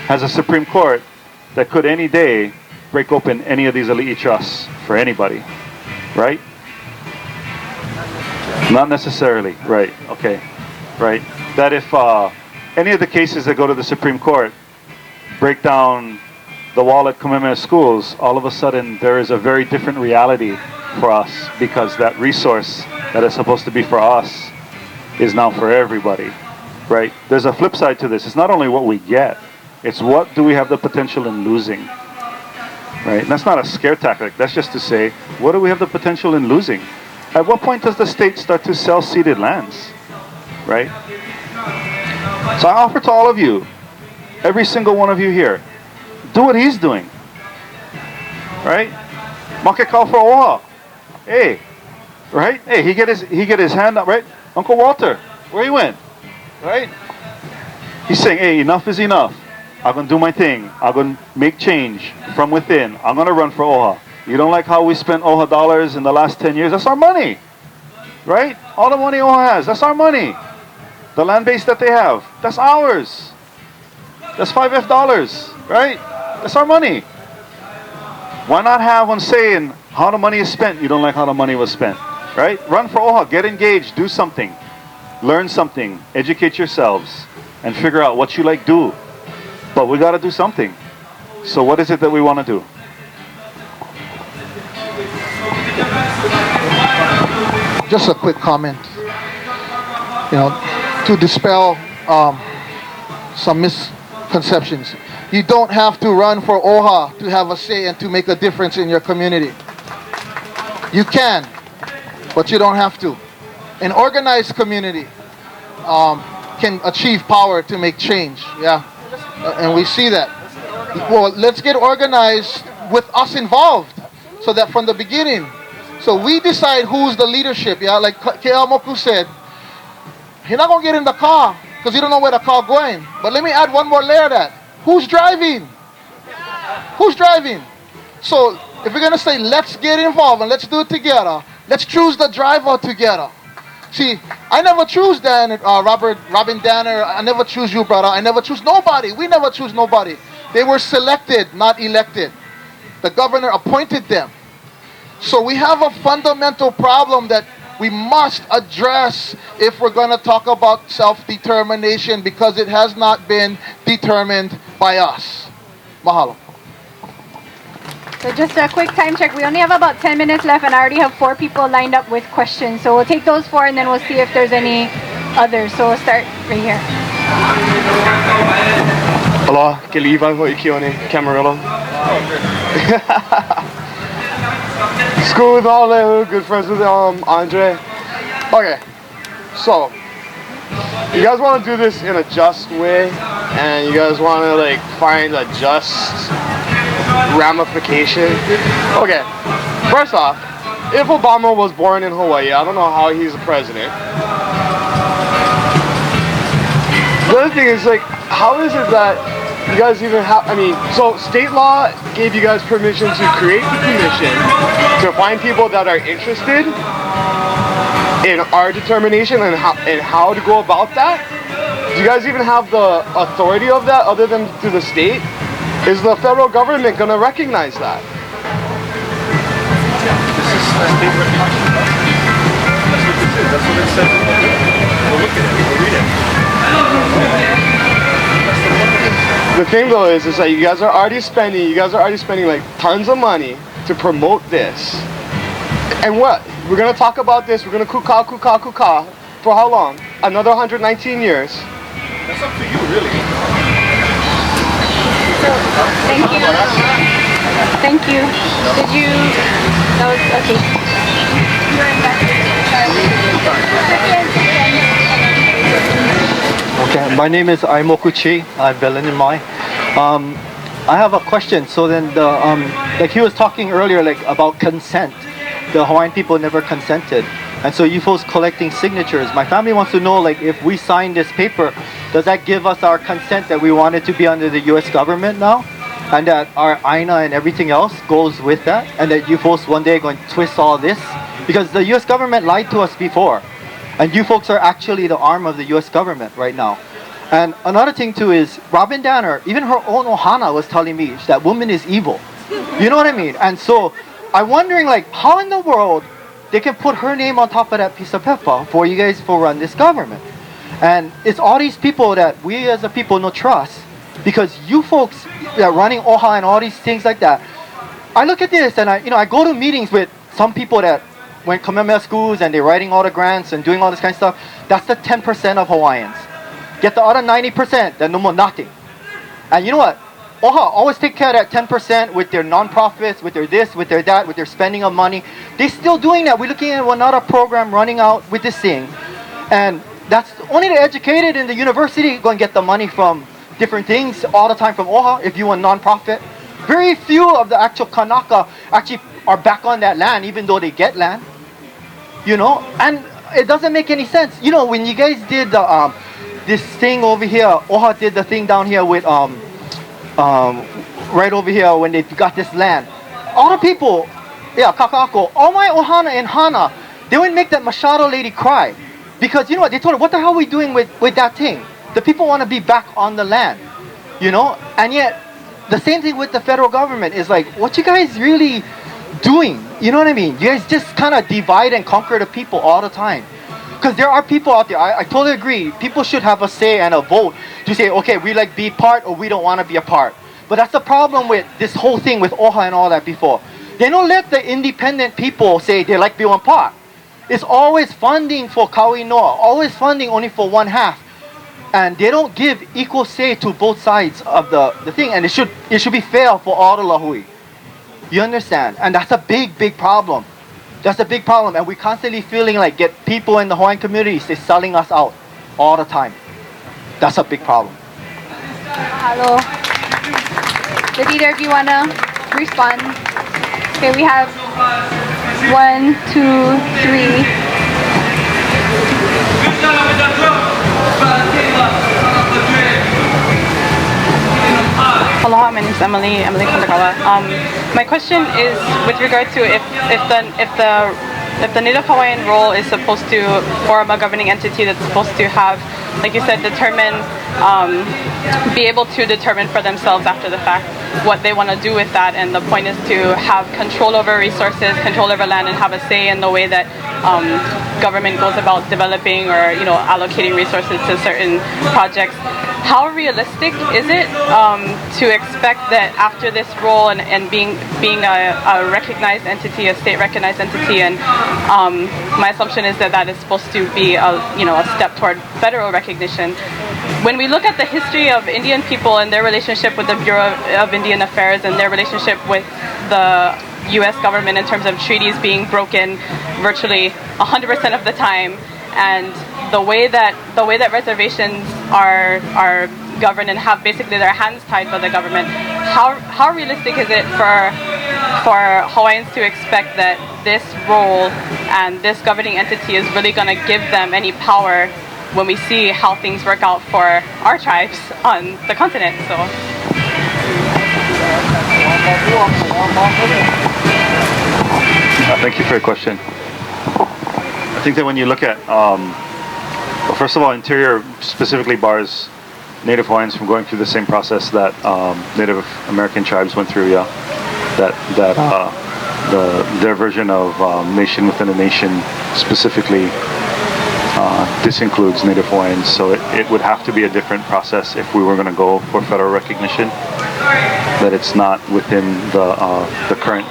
Speaker 2: has a Supreme Court that could any day break open any of these elite trusts for anybody, right? Not necessarily, right, okay, right. That if any of the cases that go to the Supreme Court break down the wall at Kamehameha Schools, all of a sudden there is a very different reality for us because that resource that is supposed to be for us is now for everybody, right? There's a flip side to this. It's not only what we get, it's what do we have the potential in losing, right? And that's not a scare tactic. That's just to say, what do we have the potential in losing? At what point does the state start to sell ceded lands, right? So I offer to all of you, every single one of you here, do what he's doing, right? Make call for Oha. Hey, right? Hey, he get his hand up, right? Uncle Walter, where he went, right? He's saying, hey, enough is enough. I'm gonna do my thing. I'm gonna make change from within. I'm gonna run for Oha. You don't like how we spent Oha dollars in the last 10 years? That's our money, right? All the money Oha has, that's our money. The land base that they have, that's ours. That's $5 right? That's our money. Why not have one saying how the money is spent? You don't like how the money was spent, right? Run for Oha, get engaged, do something, learn something, educate yourselves, and figure out what you like do. But we got to do something. So what is it that we want to do?
Speaker 3: Just a quick comment. You know, to dispel some misconceptions. You don't have to run for Oha to have a say and to make a difference in your community. You can, but you don't have to. An organized community can achieve power to make change. Yeah, and we see that. Well, let's get organized with us involved, so that from the beginning, so we decide who's the leadership. Yeah, like K.L. Moku said, you're not gonna get in the car because you don't know where the car going. But let me add one more layer to that. Who's driving? Who's driving? So if we're gonna say let's get involved and let's do it together, let's choose the driver together. See, I never choose Robin Danner. I never choose you, brother. I never choose nobody. We never choose nobody. They were selected, not elected. The governor appointed them. So we have a fundamental problem that we must address if we're going to talk about self-determination, because it has not been determined by us. Mahalo.
Speaker 1: So just a quick time check. We only have about 10 minutes left and I already have 4 people lined up with questions. So we'll take those 4 and then we'll see if there's any others. So we'll start right here.
Speaker 8: Hello, Kilivan Hoikione, Camarillo. School with all the good friends with Andre. Okay, so you guys want to do this in a just way, and you guys want to like find a just ramification. Okay, first off, if Obama was born in Hawaii, I don't know how he's the president. The other thing is, like, how is it that you guys even have, I mean, so state law gave you guys permission to create the commission to find people that are interested in our determination and how to go about that? Do you guys even have the authority of that other than through the state? Is the federal government going to recognize that?
Speaker 2: This is state recognition. That's what this is. That's what it says. We'll look at it. We'll read it.
Speaker 8: The thing though is that you guys are already spending like tons of money to promote this. And what? We're going to talk about this. We're going to kuka for how long? Another 119 years.
Speaker 2: That's up to you, really.
Speaker 1: Thank you. Thank you. Did you? That was okay. You're
Speaker 9: Okay, my name is Aimoku Chi. I'm Belenimai. I have a question. So then, like he was talking earlier, like about consent. The Hawaiian people never consented, and so you folks collecting signatures. My family wants to know, like, if we sign this paper, does that give us our consent that we want it to be under the U.S. government now, and that our INA and everything else goes with that, and that you folks one day are going to twist all this, because the U.S. government lied to us before. And you folks are actually the arm of the U.S. government right now. And another thing too is Robin Danner, even her own Ohana was telling me that woman is evil. You know what I mean? And so I'm wondering, like, how in the world they can put her name on top of that piece of paper for you guys to run this government. And it's all these people that we as a people no trust, because you folks that are running OHA and all these things like that. I look at this and I go to meetings with some people that went Kamehameha schools and they're writing all the grants and doing all this kind of stuff. That's the 10% of Hawaiians. Get the other 90%, then no more nothing. And you know what? OHA always take care of that 10% with their non-profits, with their this, with their that, with their spending of money. They're still doing that. We're looking at another program running out with this thing. And that's only the educated in the university going to get the money from different things all the time from OHA if you a non-profit. Very few of the actual Kanaka actually are back on that land, even though they get land. You know, and it doesn't make any sense. You know, when you guys did the this thing over here, OHA did the thing down here with right over here when they got this land. All the people, yeah, Kakako, all my Ohana and Hana, they would make that Machado lady cry. Because you know what, they told her, what the hell are we doing with that thing? The people want to be back on the land. You know? And yet, the same thing with the federal government is like, what you guys really doing? You know what I mean? You guys just kind of divide and conquer the people all the time. Because there are people out there, I totally agree, people should have a say and a vote to say, okay, we like be part or we don't want to be a part. But that's the problem with this whole thing with OHA and all that before. They don't let the independent people say they like being one part. It's always funding for Kauai Noa, always funding only for one half. And they don't give equal say to both sides of the thing. And it should be fair for all the Lahui. You understand? And that's a big, big problem. That's a big problem. And we're constantly feeling like get people in the Hawaiian communities, they're selling us out all the time. That's a big problem.
Speaker 1: Hello. Did either of you want to respond? Okay, we have 1, 2, 3.
Speaker 10: Aloha, my name is Emily Kandagawa. My question is with regard to if the Native Hawaiian role is supposed to form a governing entity that's supposed to have, like you said, be able to determine for themselves after the fact what they want to do with that, and the point is to have control over resources, control over land, and have a say in the way that government goes about developing or allocating resources to certain projects. How realistic is it to expect that after this role and being a recognized entity, a state recognized entity, and my assumption is that is supposed to be a step toward federal recognition. When we look at the history of Indian people and their relationship with the Bureau of Indian Affairs and their relationship with the U.S. government in terms of treaties being broken virtually 100% of the time, and the way that reservations are governed and have basically their hands tied by the government, how realistic is it for Hawaiians to expect that this role and this governing entity is really going to give them any power when we see how things work out for our tribes on the continent? So.
Speaker 2: Thank you for your question. I think that when you look at, well, first of all, Interior specifically bars Native Hawaiians from going through the same process that Native American tribes went through. Yeah, their version of nation within a nation specifically this includes Native Hawaiians. So it would have to be a different process if we were going to go for federal recognition. That it's not within the current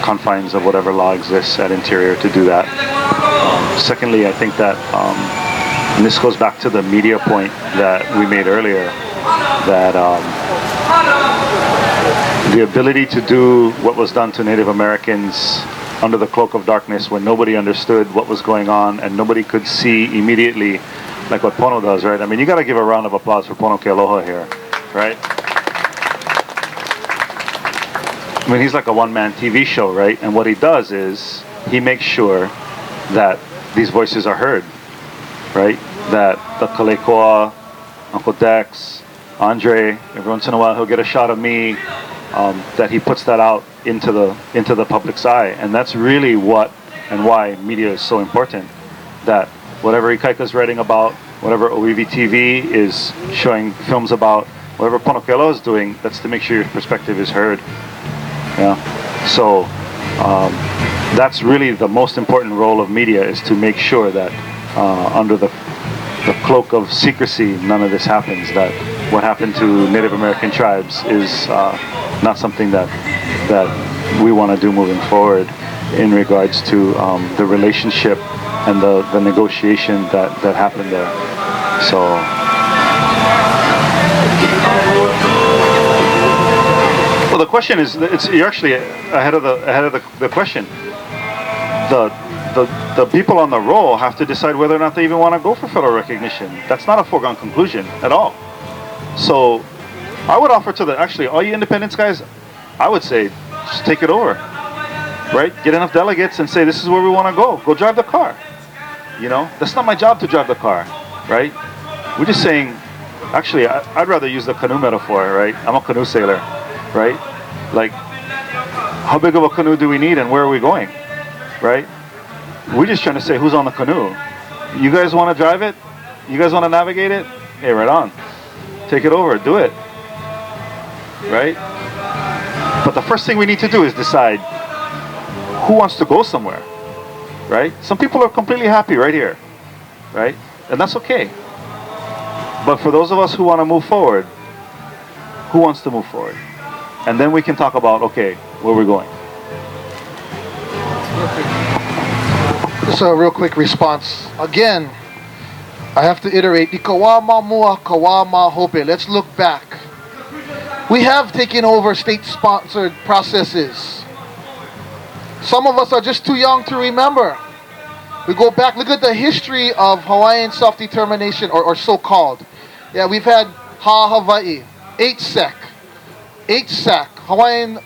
Speaker 2: confines of whatever law exists at Interior to do that. Secondly, I think that, and this goes back to the media point that we made earlier, that the ability to do what was done to Native Americans under the cloak of darkness when nobody understood what was going on and nobody could see immediately, like what Pono does, right? I mean, you got to give a round of applause for Pono Kealoha here, right? I mean, he's like a one-man TV show, right? And what he does is he makes sure that these voices are heard, right? That the Kalekoa, Uncle Dex, Andre, every once in a while he'll get a shot of me, that he puts that out into the public's eye. And that's really what and why media is so important. That whatever Ikaika's writing about, whatever OEV TV is showing films about, whatever Pono Kealoha is doing, that's to make sure your perspective is heard. Yeah. So that's really the most important role of media, is to make sure that under the cloak of secrecy, none of this happens. That what happened to Native American tribes is not something that we want to do moving forward in regards to the relationship and the negotiation that happened there. So. Well, the question is, you're actually ahead of the question. The people on the roll have to decide whether or not they even want to go for federal recognition. That's not a foregone conclusion at all. So I would offer to actually all you independents guys, I would say just take it over, right? Get enough delegates and say this is where we want to go. Go drive the car. You know, that's not my job to drive the car, right? We're just saying, actually, I'd rather use the canoe metaphor, right? I'm a canoe sailor, right? Like, how big of a canoe do we need and where are we going, right? We're just trying to say who's on the canoe. You guys want to drive it? You guys want to navigate it? Hey, right on. Take it over. Do it. Right? But the first thing we need to do is decide who wants to go somewhere. Right? Some people are completely happy right here. Right? And that's okay. But for those of us who want to move forward, who wants to move forward? And then we can talk about, okay, where we're going.
Speaker 3: Just a real quick response. Again, I have to iterate. Ikawama mua, kawama hope. Let's look back. We have taken over state-sponsored processes. Some of us are just too young to remember. We go back, look at the history of Hawaiian self-determination, or so-called. Yeah, we've had Ha-Hawaii, HSEC, Hawaiian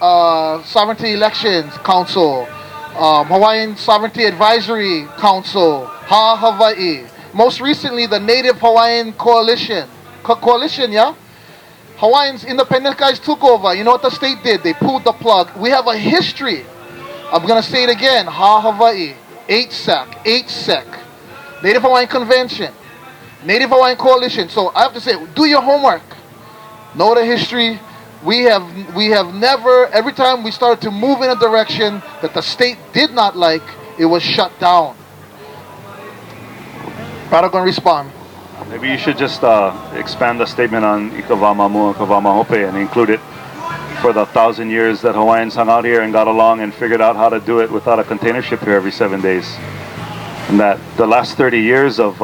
Speaker 3: Sovereignty Elections Council, Hawaiian Sovereignty Advisory Council, Ha-Hawaii. Most recently, the Native Hawaiian Coalition. Coalition, yeah? Hawaiians, independent guys took over. You know what the state did? They pulled the plug. We have a history. I'm going to say it again. Ha-Hawaii, HSEC, Native Hawaiian Convention, Native Hawaiian Coalition. So I have to say, do your homework. Know the history. We have never, every time we started to move in a direction that the state did not like, it was shut down. Rado going to respond.
Speaker 2: Maybe you should just expand the statement on Ikawama mua, kawama hope and include it for the 1,000 years that Hawaiians hung out here and got along and figured out how to do it without a container ship here every 7 days. And that the last 30 years of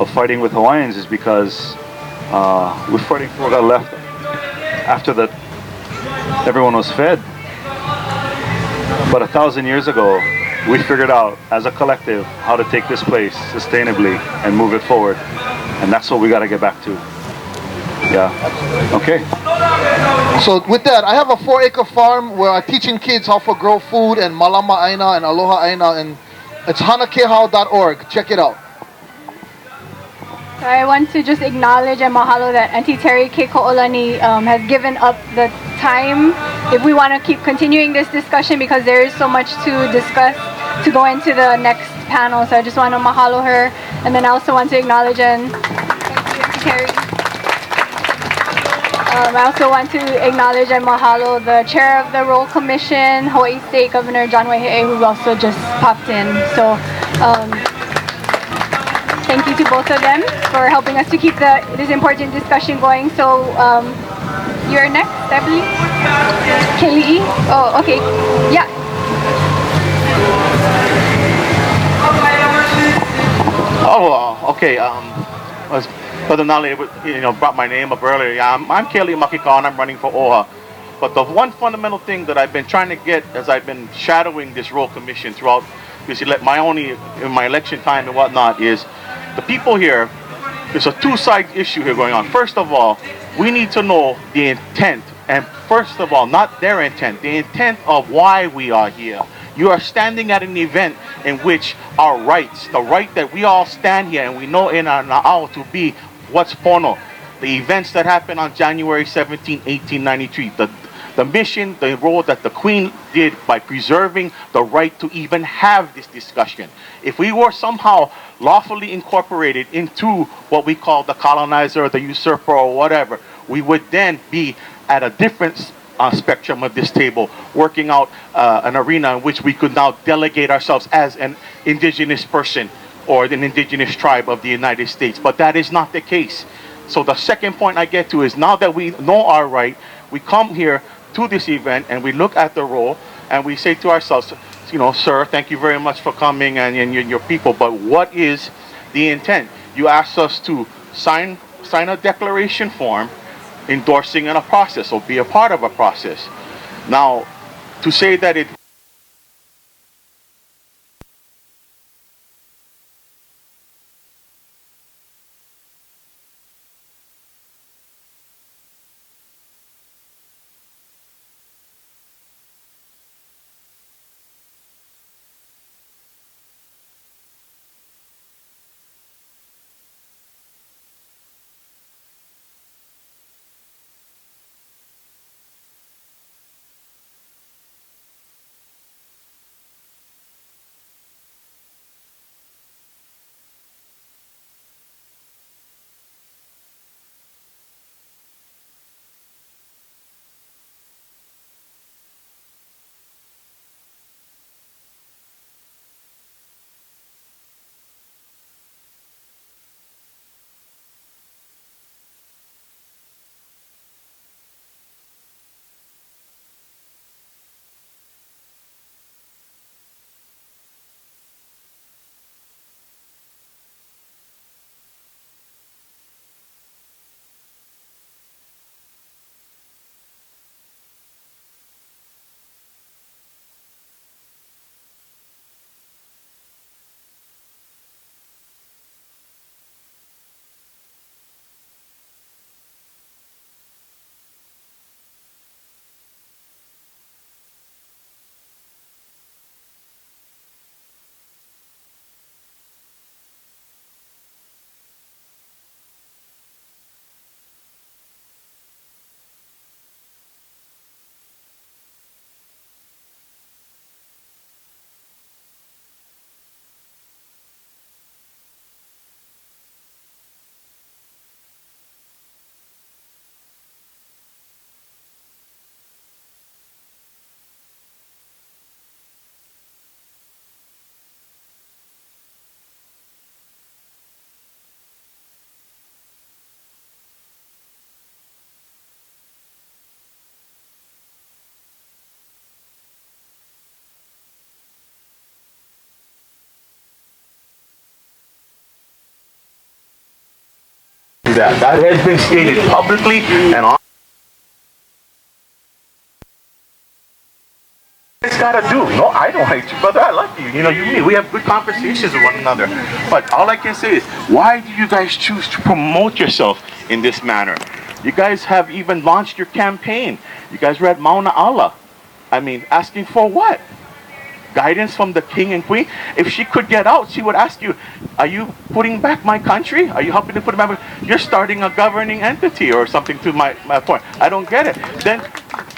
Speaker 2: fighting with Hawaiians is because we're fighting for what got left after that everyone was fed. But 1,000 years ago, we figured out as a collective how to take this place sustainably and move it forward. And that's what we got to get back to. Yeah. Okay.
Speaker 3: So with that, I have a 4-acre farm where I'm teaching kids how to grow food and malama aina and aloha aina, and it's hanakehau.org. Check it out.
Speaker 1: So I want to just acknowledge and mahalo that Auntie Terry Keko'olani has given up the time if we want to keep continuing this discussion, because there is so much to discuss to go into the next panel. So I just want to mahalo her, and then I also want to acknowledge and thank you, Auntie Terry. I also want to acknowledge and mahalo the chair of the Roll Commission, Hawaii State Governor John Waihee, who also just popped in. So thank you to both of them for helping us to keep this important discussion going. So you're next, I believe. Keli'i. Oh, okay. Yeah.
Speaker 11: Oh, okay. Brother Nali, brought my name up earlier. I'm Keli'i Makikawa, and I'm running for OHA. But the one fundamental thing that I've been trying to get as I've been shadowing this Royal Commission throughout this in my election time and whatnot is the people here. There's a two-side issue here going on. First of all, we need to know the intent, and first of all, not their intent, the intent of why we are here. You are standing at an event in which our rights, the right that we all stand here and we know in our na'au to be what's pono, the events that happened on January 17, 1893, the mission, the role that the Queen did by preserving the right to even have this discussion. If we were somehow lawfully incorporated into what we call the colonizer or the usurper or whatever, we would then be at a different spectrum of this table, working out an arena in which we could now delegate ourselves as an indigenous person or an indigenous tribe of the United States. But that is not the case. So the second point I get to is now that we know our right, we come here to this event and we look at the role and we say to ourselves, you know, sir, thank you very much for coming and your people, but what is the intent? You asked us to sign a declaration form endorsing in a process or be a part of a process. Now, to say that it that has been stated publicly and on. It's gotta do. No, I don't hate you, brother. I like you. You know, we have good conversations with one another. But all I can say is, why do you guys choose to promote yourself in this manner? You guys have even launched your campaign. You guys read Mauna Allah. I mean, asking for what? Guidance from the king and queen? If she could get out, she would ask you, are you putting back my country? Are you helping to put it back? You're starting a governing entity or something to my point. I don't get it. Then,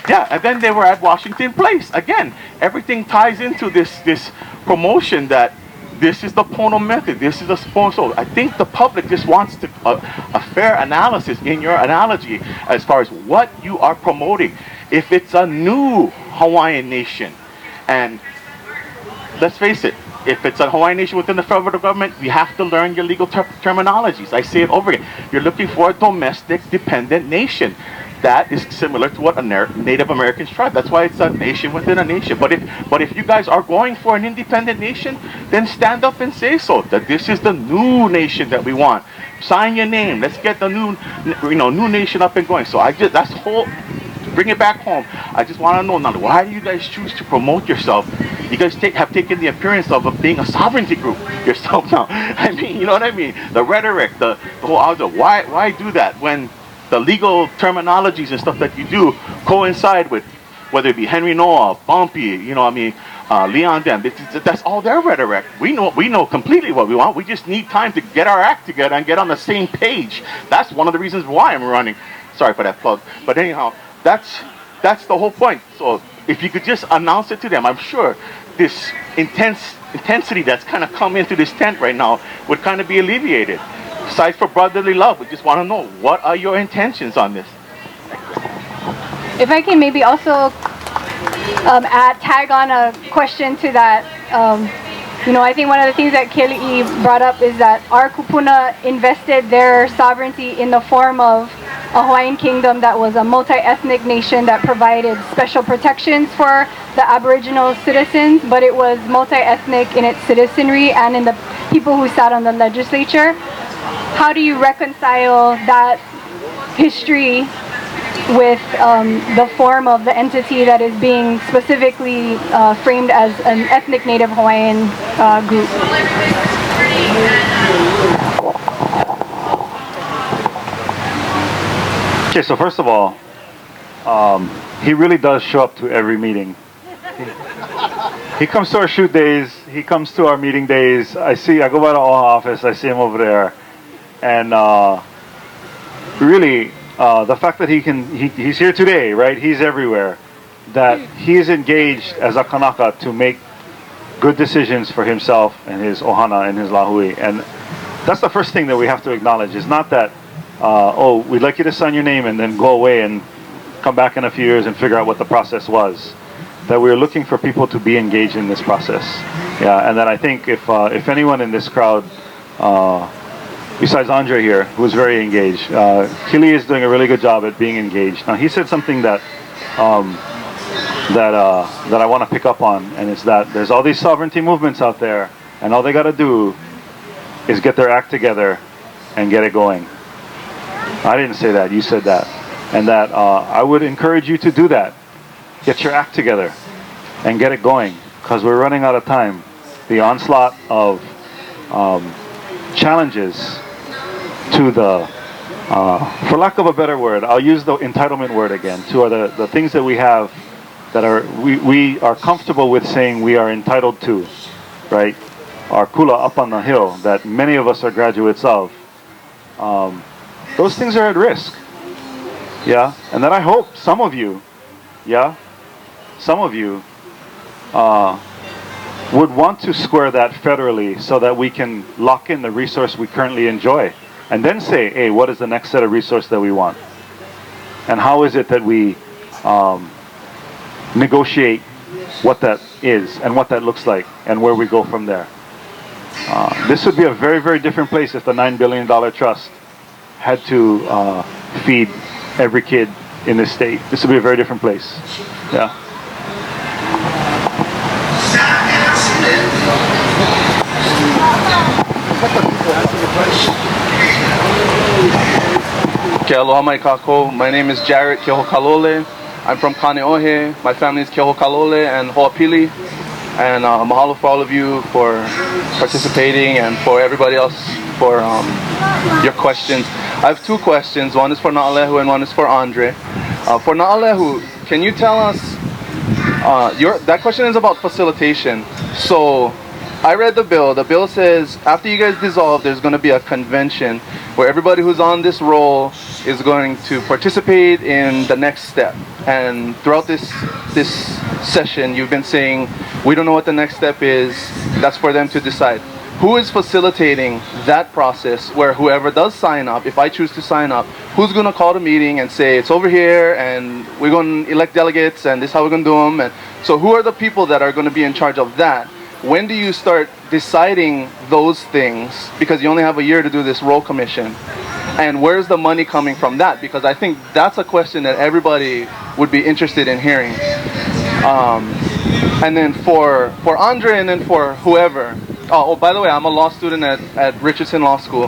Speaker 11: yeah, and then they were at Washington Place. Again, everything ties into this promotion that this is the Pono method. This is a sponsor. I think the public just wants to, a fair analysis in your analogy as far as what you are promoting. If it's a new Hawaiian nation, and let's face it, if it's a Hawaiian nation within the federal government, you have to learn your legal terminologies. I say it over again. You're looking for a domestic dependent nation. That is similar to what a Native Americans tribe. That's why it's a nation within a nation. But if you guys are going for an independent nation, then stand up and say so. That this is the new nation that we want. Sign your name. Let's get the new nation up and going. So that's whole bring it back home. I just want to know now, why do you guys choose to promote yourself? You guys have taken the appearance of being a sovereignty group yourself now. I mean, you know what I mean? The rhetoric, the whole outdoor. Why do that when the legal terminologies and stuff that you do coincide with, whether it be Henry Noah, Bumpy, you know what I mean, Leon Dem, that's all their rhetoric. We know completely what we want. We just need time to get our act together and get on the same page. That's one of the reasons why I'm running. Sorry for that plug. But anyhow, that's the whole point. So if you could just announce it to them, I'm sure this intensity that's kind of come into this tent right now would kind of be alleviated. Besides for brotherly love, we just want to know, what are your intentions on this?
Speaker 1: If I can maybe also tag on a question to that. You know, I think one of the things that Keli'i brought up is that our kupuna invested their sovereignty in the form of a Hawaiian kingdom that was a multi-ethnic nation that provided special protections for the Aboriginal citizens, but it was multi-ethnic in its citizenry and in the people who sat on the legislature. How do you reconcile that history with the form of the entity that is being specifically framed as an ethnic Native Hawaiian group?
Speaker 2: Okay, so first of all, he really does show up to every meeting. He comes to our shoot days, he comes to our meeting days. I go by the office, I see him over there. And really, the fact that he's here today, right? He's everywhere. That he is engaged as a Kanaka to make good decisions for himself and his ohana and his lahui. And that's the first thing that we have to acknowledge. It's not that, oh, we'd like you to sign your name and then go away and come back in a few years and figure out what the process was. That we're looking for people to be engaged in this process. Yeah, and that I think if anyone in this crowd, besides Andre here, who's very engaged, Kili is doing a really good job at being engaged. Now he said something that that I want to pick up on, and it's that there's all these sovereignty movements out there, and all they got to do is get their act together and get it going. I didn't say that, you said that. And that I would encourage you to do that. Get your act together and get it going, because we're running out of time. The onslaught of challenges to the, for lack of a better word, I'll use the entitlement word again, to the things that we have that we are comfortable with saying we are entitled to, right? Our kula up on the hill that many of us are graduates of. Those things are at risk. Yeah, and that I hope some of you, would want to square that federally so that we can lock in the resource we currently enjoy. And then say, hey, what is the next set of resource that we want? And how is it that we negotiate what that is and what that looks like and where we go from there? This would be a very, very different place if the $9 billion trust had to feed every kid in this state. This would be a very different place. Yeah.
Speaker 6: Ke aloha mai kākou. My name is Jarrett Kehokalole. I'm from Kaneohe. My family is Kehokalole and Ho'opili. And mahalo for all of you for participating and for everybody else for your questions. I have two questions. One is for Na'alehu and one is for Andre. For Na'alehu, can you tell us, that question is about facilitation. So I read the bill. The bill says after you guys dissolve, there's going to be a convention where everybody who's on this roll is going to participate in the next step. And throughout this session, you've been saying, we don't know what the next step is. That's for them to decide. Who is facilitating that process where whoever does sign up, if I choose to sign up, who's going to call the meeting and say, it's over here and we're going to elect delegates and this is how we're going to do them? And so who are the people that are going to be in charge of that? When do you start deciding those things? Because you only have a year to do this roll commission. And where's the money coming from that? Because I think that's a question that everybody would be interested in hearing. And then for Andre and then for whoever. Oh, by the way, I'm a law student at Richardson Law School.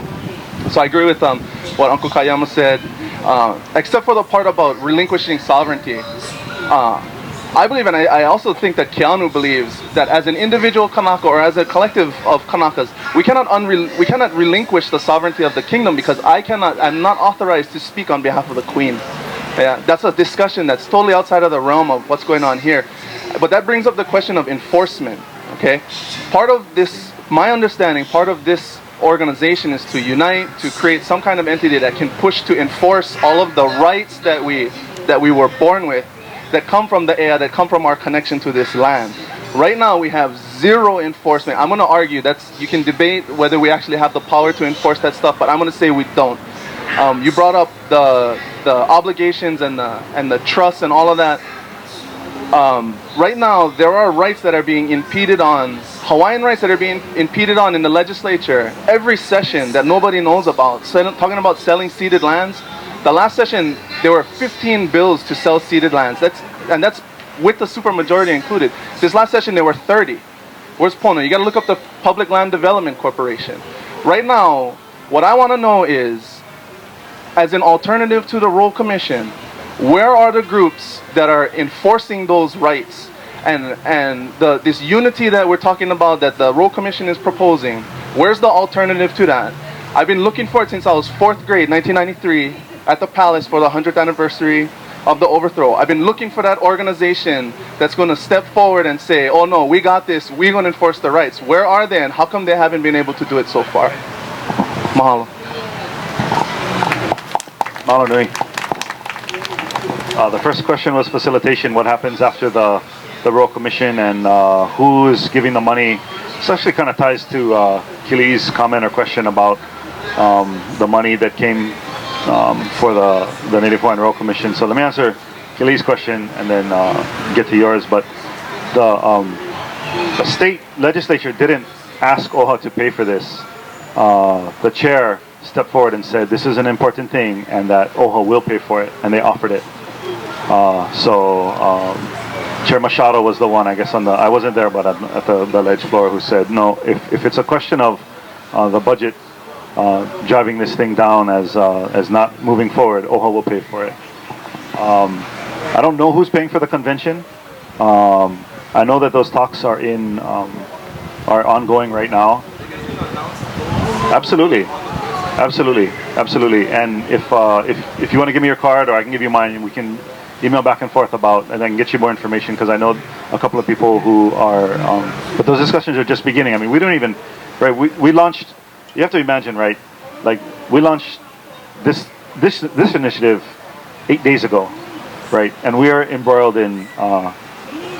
Speaker 6: So I agree with what Uncle Kayama said. except for the part about relinquishing sovereignty. I believe, and I also think that Keanu believes, that as an individual Kanaka or as a collective of Kanakas, we cannot relinquish the sovereignty of the kingdom, because I'm not authorized to speak on behalf of the Queen. Yeah, that's a discussion that's totally outside of the realm of what's going on here. But that brings up the question of enforcement. Okay, part of this, my understanding, part of this organization is to unite, to create some kind of entity that can push to enforce all of the rights that we were born with, that come from the Ea, that come from our connection to this land. Right now we have zero enforcement. I'm going to argue you can debate whether we actually have the power to enforce that stuff, but I'm going to say we don't. You brought up the obligations and the trust and all of that. Right now there are rights that are being impeded on, Hawaiian rights that are being impeded on in the legislature every session that nobody knows about. Talking about selling ceded lands. The last session, there were 15 bills to sell ceded lands. That's with the supermajority included. This last session, there were 30. Where's Pono? You got to look up the Public Land Development Corporation. Right now, what I want to know is, as an alternative to the Royal Commission, where are the groups that are enforcing those rights? And this unity that we're talking about, that the Royal Commission is proposing, where's the alternative to that? I've been looking for it since I was 4th grade, 1993. At the palace for the 100th anniversary of the overthrow. I've been looking for that organization that's going to step forward and say, oh no, we got this, we're going to enforce the rights. Where are they, and how come they haven't been able to do it so far? Mahalo.
Speaker 2: Mahalo nui. The first question was facilitation. What happens after the Royal Commission, and who is giving the money? This actually kind of ties to Kili's comment or question about the money that came for the Native Hawaiian Royal Commission. So let me answer Kili's question and then get to yours. But the state legislature didn't ask OHA to pay for this. The chair stepped forward and said this is an important thing and that OHA will pay for it, and they offered it. Chair Machado was the one, I guess, I wasn't there, but at the ledge floor, who said no, if it's a question of the budget driving this thing down as not moving forward, OHA will pay for it. I don't know who's paying for the convention. I know that those talks are ongoing right now. Absolutely. And if you want to give me your card, or I can give you mine, we can email back and forth about, and I can get you more information, because I know a couple of people who are. But those discussions are just beginning. I mean, we don't even. Right, we launched. You have to imagine, right? Like, we launched this initiative 8 days ago, right? And we are embroiled in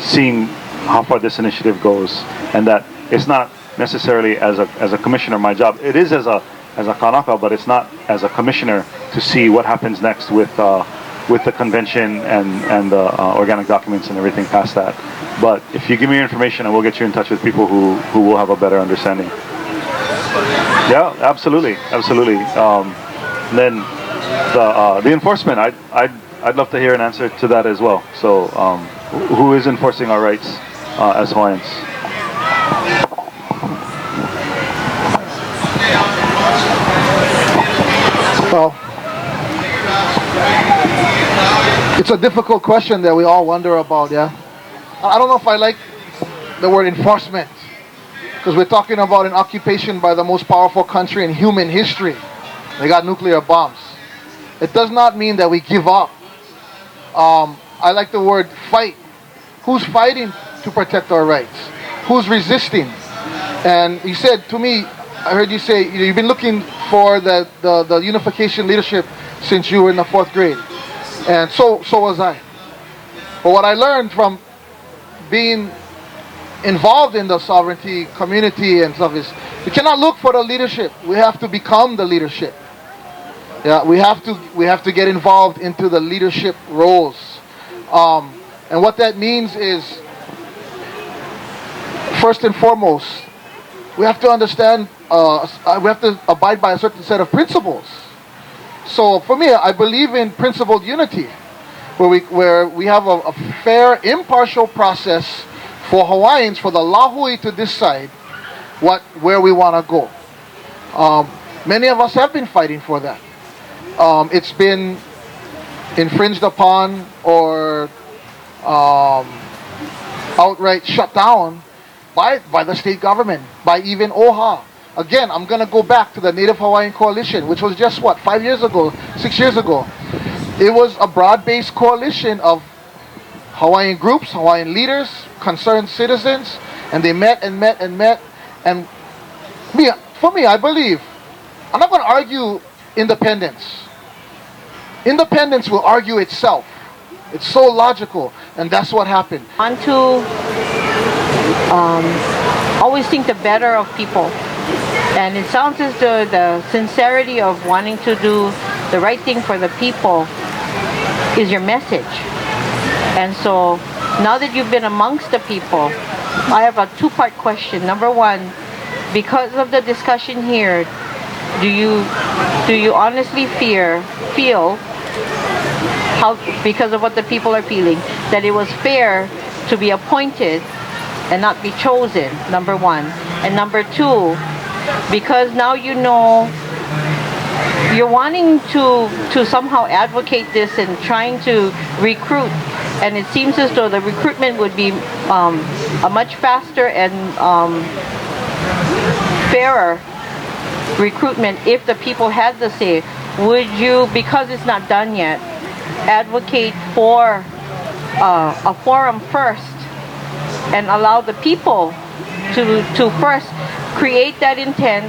Speaker 2: seeing how far this initiative goes, and that it's not necessarily as a commissioner my job. It is as a Kanaka, but it's not as a commissioner to see what happens next with the convention and the organic documents and everything past that. But if you give me your information, I will get you in touch with people who will have a better understanding. Yeah, absolutely. Then the enforcement, I'd love to hear an answer to that as well. So who is enforcing our rights as Hawaiians?
Speaker 3: Well, it's a difficult question that we all wonder about, yeah? I don't know if I like the word enforcement, because we're talking about an occupation by the most powerful country in human history. They got nuclear bombs. It does not mean that we give up. I like the word fight. Who's fighting to protect our rights? Who's resisting? And you said to me, I heard you say you've been looking for the unification leadership since you were in the 4th grade. And so was I. But what I learned from being involved in the sovereignty community and stuff is we cannot look for the leadership. We have to become the leadership. Yeah, we have to get involved into the leadership roles. And what that means is, first and foremost, we have to understand, we have to abide by a certain set of principles. So for me, I believe in principled unity, where we have a fair, impartial process for Hawaiians, for the Lahui to decide where we want to go. Many of us have been fighting for that. It's been infringed upon or outright shut down by the state government, by even OHA. Again, I'm going to go back to the Native Hawaiian Coalition, which was just what, 5 years ago, 6 years ago. It was a broad-based coalition of Hawaiian groups, Hawaiian leaders, concerned citizens, and they met and met and met. And for me, I believe, I'm not going to argue independence. Independence will argue itself. It's so logical, and that's what happened.
Speaker 12: On to always think the better of people. And it sounds as though the sincerity of wanting to do the right thing for the people is your message. And so now that you've been amongst the people, I have a two-part question. Number one, because of the discussion here, do you honestly feel how, because of what the people are feeling, that it was fair to be appointed and not be chosen? Number one. And number two, because now you know you're wanting to somehow advocate this and trying to recruit, and it seems as though the recruitment would be a much faster and fairer recruitment if the people had the say. Would you, because it's not done yet, advocate for a forum first and allow the people to first create that intent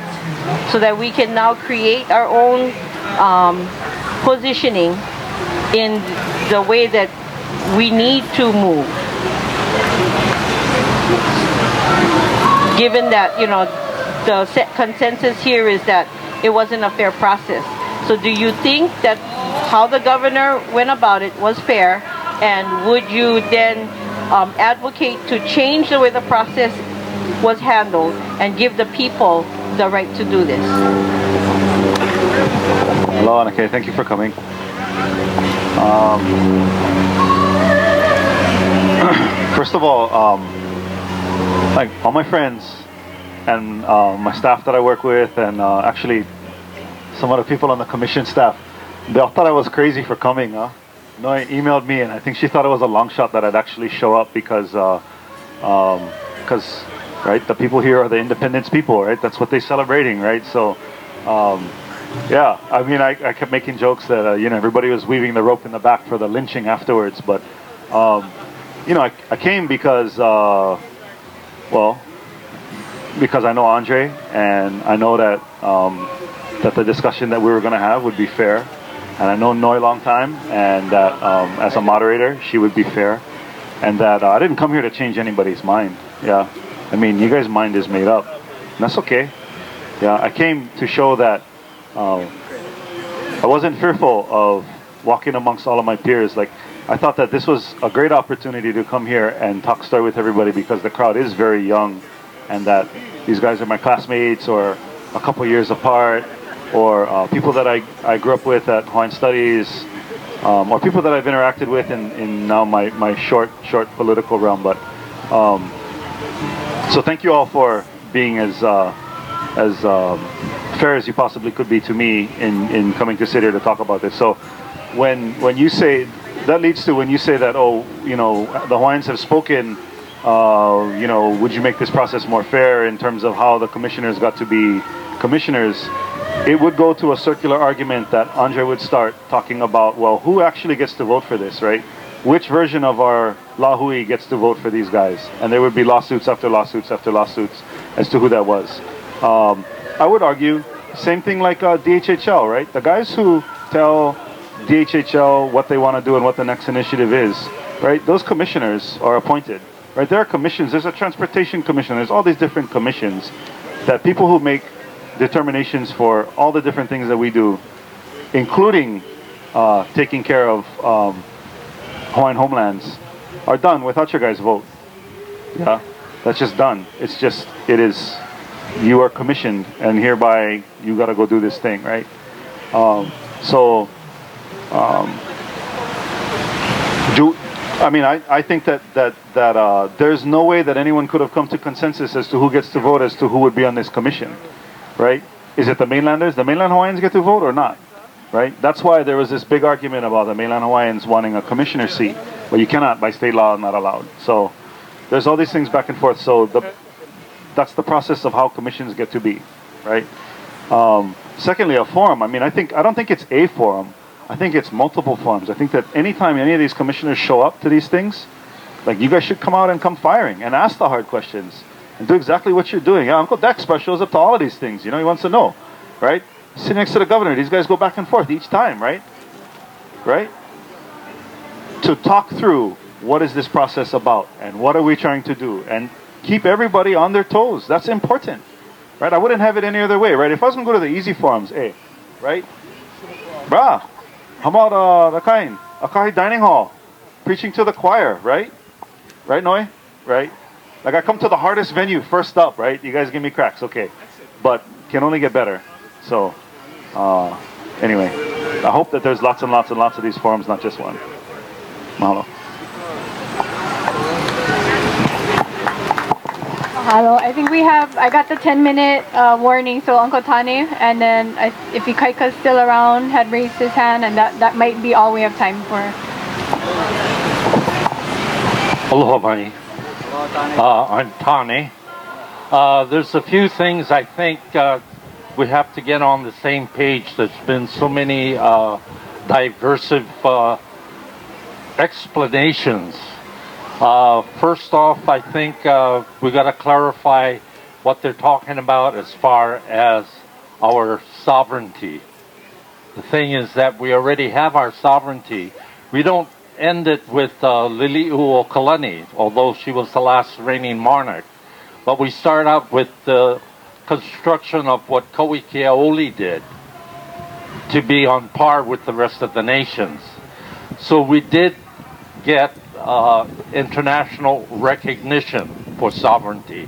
Speaker 12: so that we can now create our own positioning in the way that we need to move? Given that, you know, the consensus here is that it wasn't a fair process. So do you think that how the governor went about it was fair, and would you then advocate to change the way the process was handled and give the people the right to do this?
Speaker 2: Hello, Anake. Thank you for coming. First of all, like all my friends and my staff that I work with, and actually some of the people on the commission staff, they all thought I was crazy for coming. Noe emailed me, and I think she thought it was a long shot that I'd actually show up because right, the people here are the independence people, right? That's what they're celebrating, right? So, yeah, I mean, I kept making jokes that, you know, everybody was weaving the rope in the back for the lynching afterwards, but, you know, I came because, well, because I know Andre, and I know that, that the discussion that we were going to have would be fair, and I know Noe a long time, and that as a moderator, she would be fair, and that I didn't come here to change anybody's mind, yeah. I mean, you guys' mind is made up, and that's okay. Yeah, I came to show that I wasn't fearful of walking amongst all of my peers. Like, I thought that this was a great opportunity to come here and talk story with everybody because the crowd is very young, and that these guys are my classmates or a couple years apart, or people that I grew up with at Hawaiian Studies, or people that I've interacted with in now my short political realm. But so thank you all for being as fair as you possibly could be to me in coming to sit here to talk about this. So when you say, that leads to when you say that, oh, you know, the Hawaiians have spoken, you know, would you make this process more fair in terms of how the commissioners got to be commissioners? It would go to a circular argument that Andre would start talking about, well, who actually gets to vote for this, right? Which version of our Lahui gets to vote for these guys? And there would be lawsuits after lawsuits after lawsuits as to who that was. I would argue, same thing like DHHL, right? The guys who tell DHHL what they want to do and what the next initiative is, right? Those commissioners are appointed, right? There are commissions. There's a transportation commission. There's all these different commissions that people who make determinations for all the different things that we do, including taking care of Hawaiian homelands, are done without your guys' vote. Yeah, that's just done. It's just, it is, you are commissioned, and hereby you got to go do this thing, right? I mean, I think that there's no way that anyone could have come to consensus as to who gets to vote as to who would be on this commission, right? Is it the mainlanders? The mainland Hawaiians get to vote or not, right? That's why there was this big argument about the mainland Hawaiians wanting a commissioner seat, but you cannot, by state law, not allowed. So there's all these things back and forth. So that's the process of how commissions get to be, right? Secondly, a forum. I mean, I don't think it's a forum. I think it's multiple forums. I think that anytime any of these commissioners show up to these things, like, you guys should come out and come firing and ask the hard questions and do exactly what you're doing. Yeah, Uncle Dexpa shows up to all of these things. You know, he wants to know, right? Sitting next to the governor, these guys go back and forth each time, right? Right? To talk through what is this process about and what are we trying to do and keep everybody on their toes. That's important, right? I wouldn't have it any other way, right? If I was going to go to the easy forums, right? Brah, how about the Akahi Dining Hall, preaching to the choir, right? Right, Noi? Right? Like, I come to the hardest venue first up, right? You guys give me cracks, okay. But can only get better. So, anyway, I hope that there's lots and lots and lots of these forums, not just one. Mahalo.
Speaker 1: Mahalo. I think I got the 10-minute warning, so Uncle Tane, and then if Ikaika's still around, had raised his hand, and that might be all we have time for.
Speaker 13: Aloha mai. I'm Tane. There's a few things I think we have to get on the same page. There's been so many diversive explanations. First off, I think we got to clarify what they're talking about as far as our sovereignty. The thing is that we already have our sovereignty. We don't end it with Liliuokalani, although she was the last reigning monarch. But we start out with the construction of what Kauikeaoli did to be on par with the rest of the nations. So we did get international recognition for sovereignty.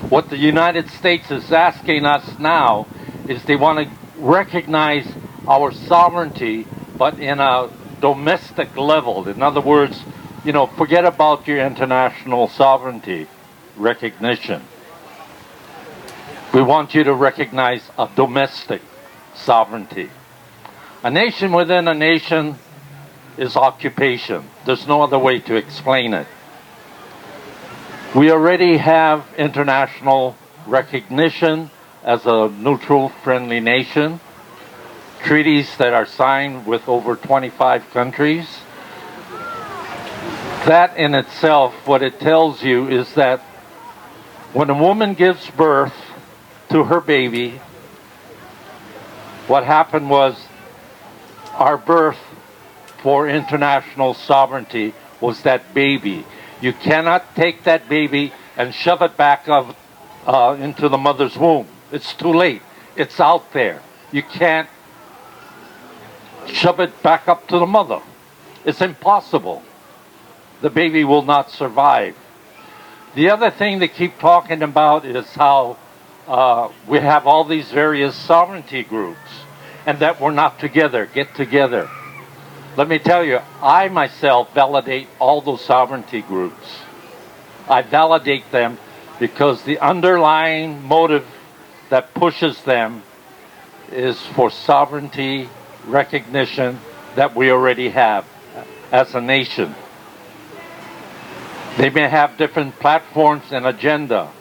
Speaker 13: What the United States is asking us now is they want to recognize our sovereignty, but in a domestic level. In other words, you know, forget about your international sovereignty recognition. We want you to recognize a domestic sovereignty. A nation within a nation is occupation. There's no other way to explain it. We already have international recognition as a neutral, friendly nation. Treaties that are signed with over 25 countries. That in itself, what it tells you is that when a woman gives birth to her baby, what happened was our birth for international sovereignty was that baby. You cannot take that baby and shove it back into the mother's womb. It's too late. It's out there. You can't shove it back up to the mother. It's impossible. The baby will not survive. The other thing they keep talking about is how we have all these various sovereignty groups and that we're not together, get together. Let me tell you, I myself validate all those sovereignty groups. I validate them because the underlying motive that pushes them is for sovereignty recognition that we already have as a nation. They may have different platforms and agenda.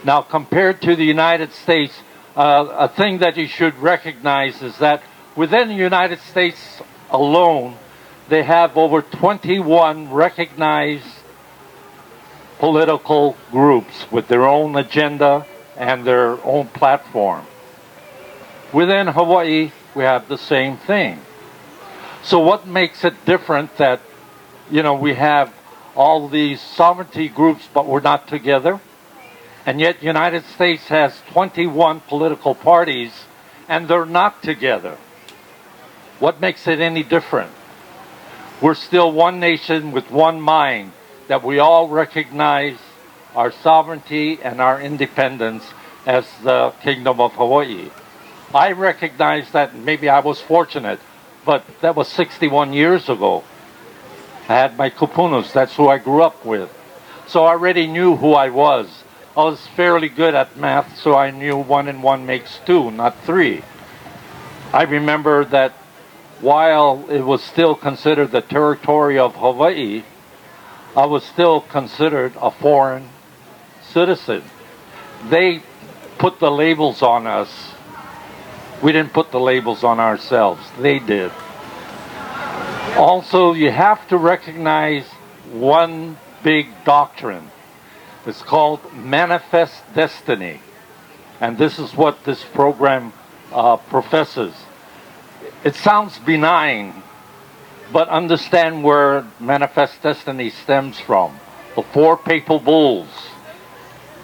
Speaker 13: Now, compared to the United States, a thing that you should recognize is that within the United States alone, they have over 21 recognized political groups with their own agenda and their own platform. Within Hawaii, we have the same thing. So what makes it different that, you know, we have all these sovereignty groups, but we're not together? And yet United States has 21 political parties, and they're not together. What makes it any different? We're still one nation with one mind, that we all recognize our sovereignty and our independence as the Kingdom of Hawaii. I recognize that. Maybe I was fortunate, but that was 61 years ago. I had my kupunas, that's who I grew up with. So I already knew who I was. I was fairly good at math, so I knew 1 and 1 makes 2, not 3. I remember that while it was still considered the territory of Hawaii, I was still considered a foreign citizen. They put the labels on us. We didn't put the labels on ourselves. They did. Also, you have to recognize one big doctrine. It's called Manifest Destiny. And this is what this program professes. It sounds benign, but understand where Manifest Destiny stems from. The four papal bulls.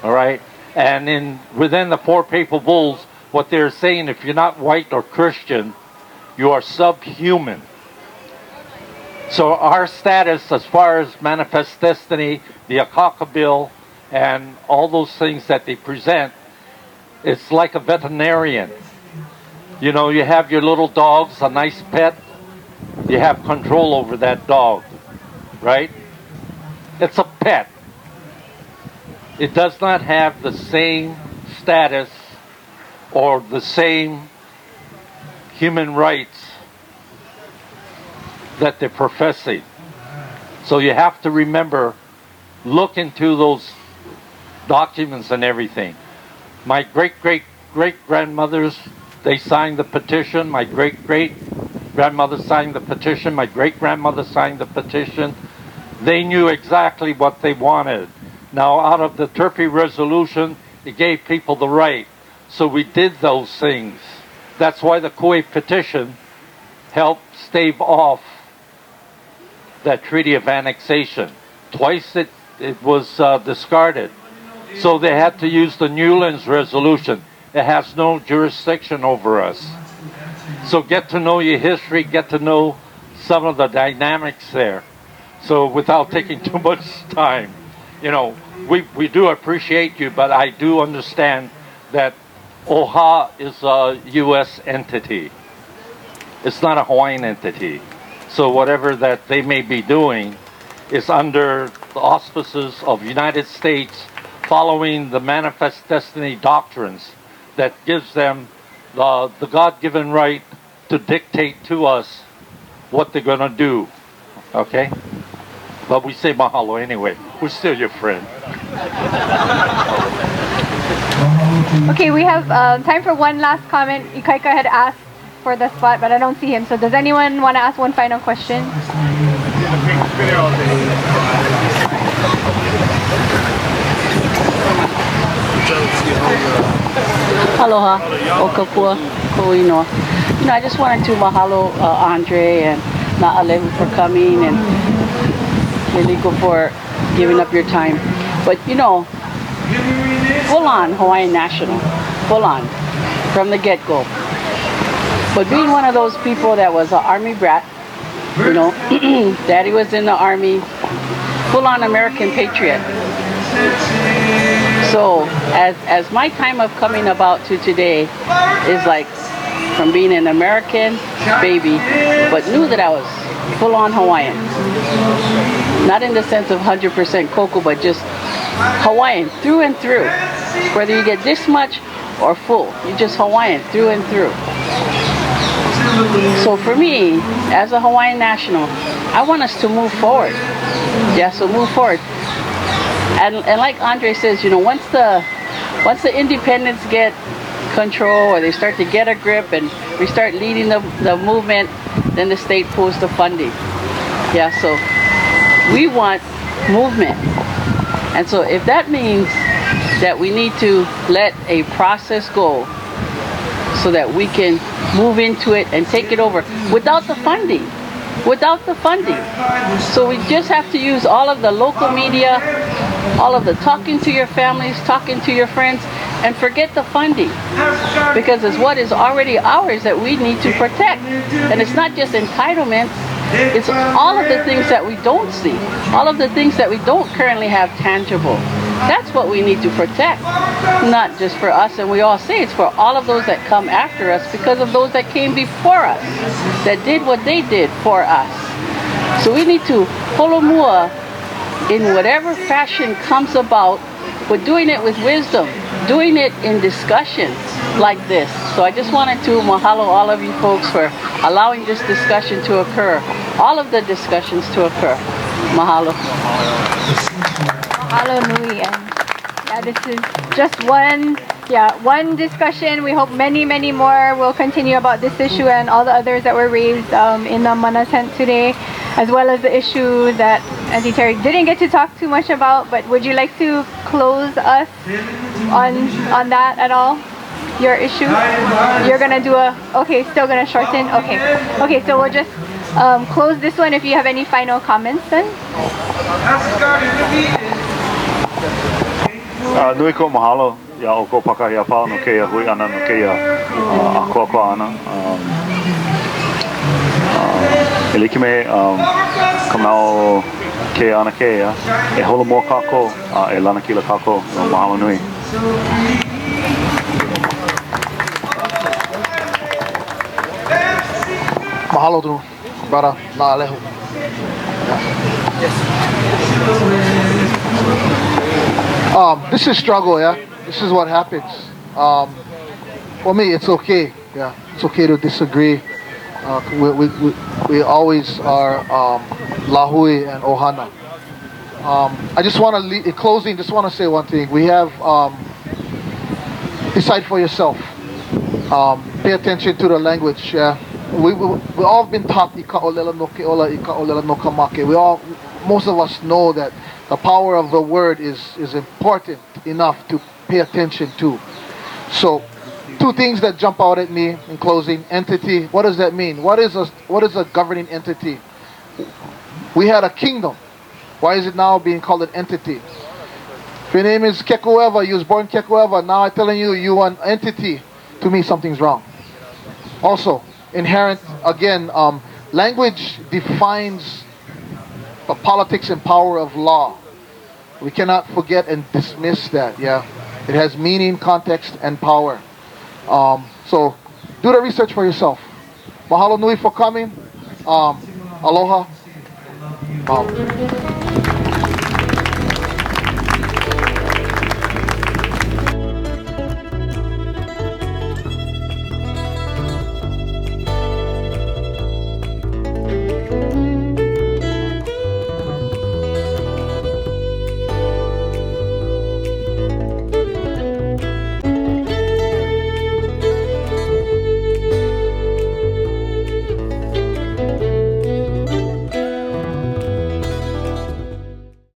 Speaker 13: All right? And within the four papal bulls, what they're saying, if you're not white or Christian, you are subhuman. So our status as far as Manifest Destiny, the Akaka Bill, and all those things that they present, it's like a veterinarian. You know, you have your little dogs, a nice pet, you have control over that dog, right? It's a pet. It does not have the same status or the same human rights that they're professing. So you have to remember, look into those documents and everything. My great-great-great-grandmothers, they signed the petition. My great-great-grandmother signed the petition. My great-grandmother signed the petition. They knew exactly what they wanted. Now, out of the Turpie Resolution, it gave people the right. So we did those things. That's why the Kauai petition helped stave off that treaty of annexation. Twice it was discarded. So they had to use the Newlands Resolution. It has no jurisdiction over us. So get to know your history, get to know some of the dynamics there. So without taking too much time, you know, we do appreciate you, but I do understand that OHA is a U.S. entity. It's not a Hawaiian entity. So whatever that they may be doing is under the auspices of United States, following the Manifest Destiny doctrines that gives them the God-given right to dictate to us what they're going to do. Okay? But we say mahalo anyway. We're still your friend.
Speaker 1: Okay, we have time for one last comment. Ikaika had asked for the spot, but I don't see him. So does anyone want to ask one final question?
Speaker 14: Aloha, Okapua, Koino. You know, I just wanted to mahalo Andre and Na'alehu for coming, and Heliko for giving up your time. But you know, full on Hawaiian National, full on, from the get-go. But being one of those people that was an Army brat, you know, Daddy was in the Army, full on American patriot. So as my time of coming about to today is like from being an American baby, but knew that I was full on Hawaiian. Not in the sense of 100% Koku, but just Hawaiian through and through. Whether you get this much or full, you're just Hawaiian through and through. So for me, as a Hawaiian national, I want us to move forward. Yeah, so move forward. And like Andre says, you know, once the independents get control, or they start to get a grip and we start leading the movement, then the state pulls the funding. Yeah, so we want movement. And so if that means that we need to let a process go so that we can move into it and take it over without the funding. So we just have to use all of the local media, all of the talking to your families, talking to your friends, and forget the funding. Because it's what is already ours that we need to protect. And it's not just entitlements, it's all of the things that we don't see, all of the things that we don't currently have tangible. That's what we need to protect, not just for us. And we all say it's for all of those that come after us, because of those that came before us, that did what they did for us. So we need to holomua in whatever fashion comes about, but doing it with wisdom, doing it in discussions like this. So I just wanted to mahalo all of you folks for allowing this discussion to occur, all of the discussions to occur. Mahalo.
Speaker 1: Mahalo nui. And yeah, this is just one discussion. We hope many more will continue about this issue and all the others that were raised in the Mana tent today, as well as the issue that Auntie Terry didn't get to talk too much about. But would you like to close us on that at all? Your issue? You're gonna do still gonna shorten? Okay, so we'll just close this one if you have any final comments then.
Speaker 2: Nui ko mahalo ya o ko pakahia pa no keia hui ana no keia ako ana eliki me kamau keia ana keia e holo mo kako e lana kila kako no mahalo nui.
Speaker 3: Mahalo tu bara na alehu. This is struggle, yeah. This is what happens. For me, it's okay. Yeah, it's okay to disagree. We always are lahui and ohana. I just want to, in closing, just want to say one thing. We have decide for yourself. Pay attention to the language. Yeah, we all been taught ika olela no ke ola, ika olela no kamake. Most of us know that the power of the word is important enough to pay attention to. So, two things that jump out at me in closing. Entity. What does that mean? What is a governing entity? We had a kingdom. Why is it now being called an entity? If your name is Kekueva, you was born Kekueva. Now I'm telling you, you are an entity. To me, something's wrong. Also, inherent again. Language defines the politics and power of law. We cannot forget and dismiss that. Yeah, it has meaning, context, and power. So do the research for yourself. Mahalo nui for coming. Aloha. Mahalo.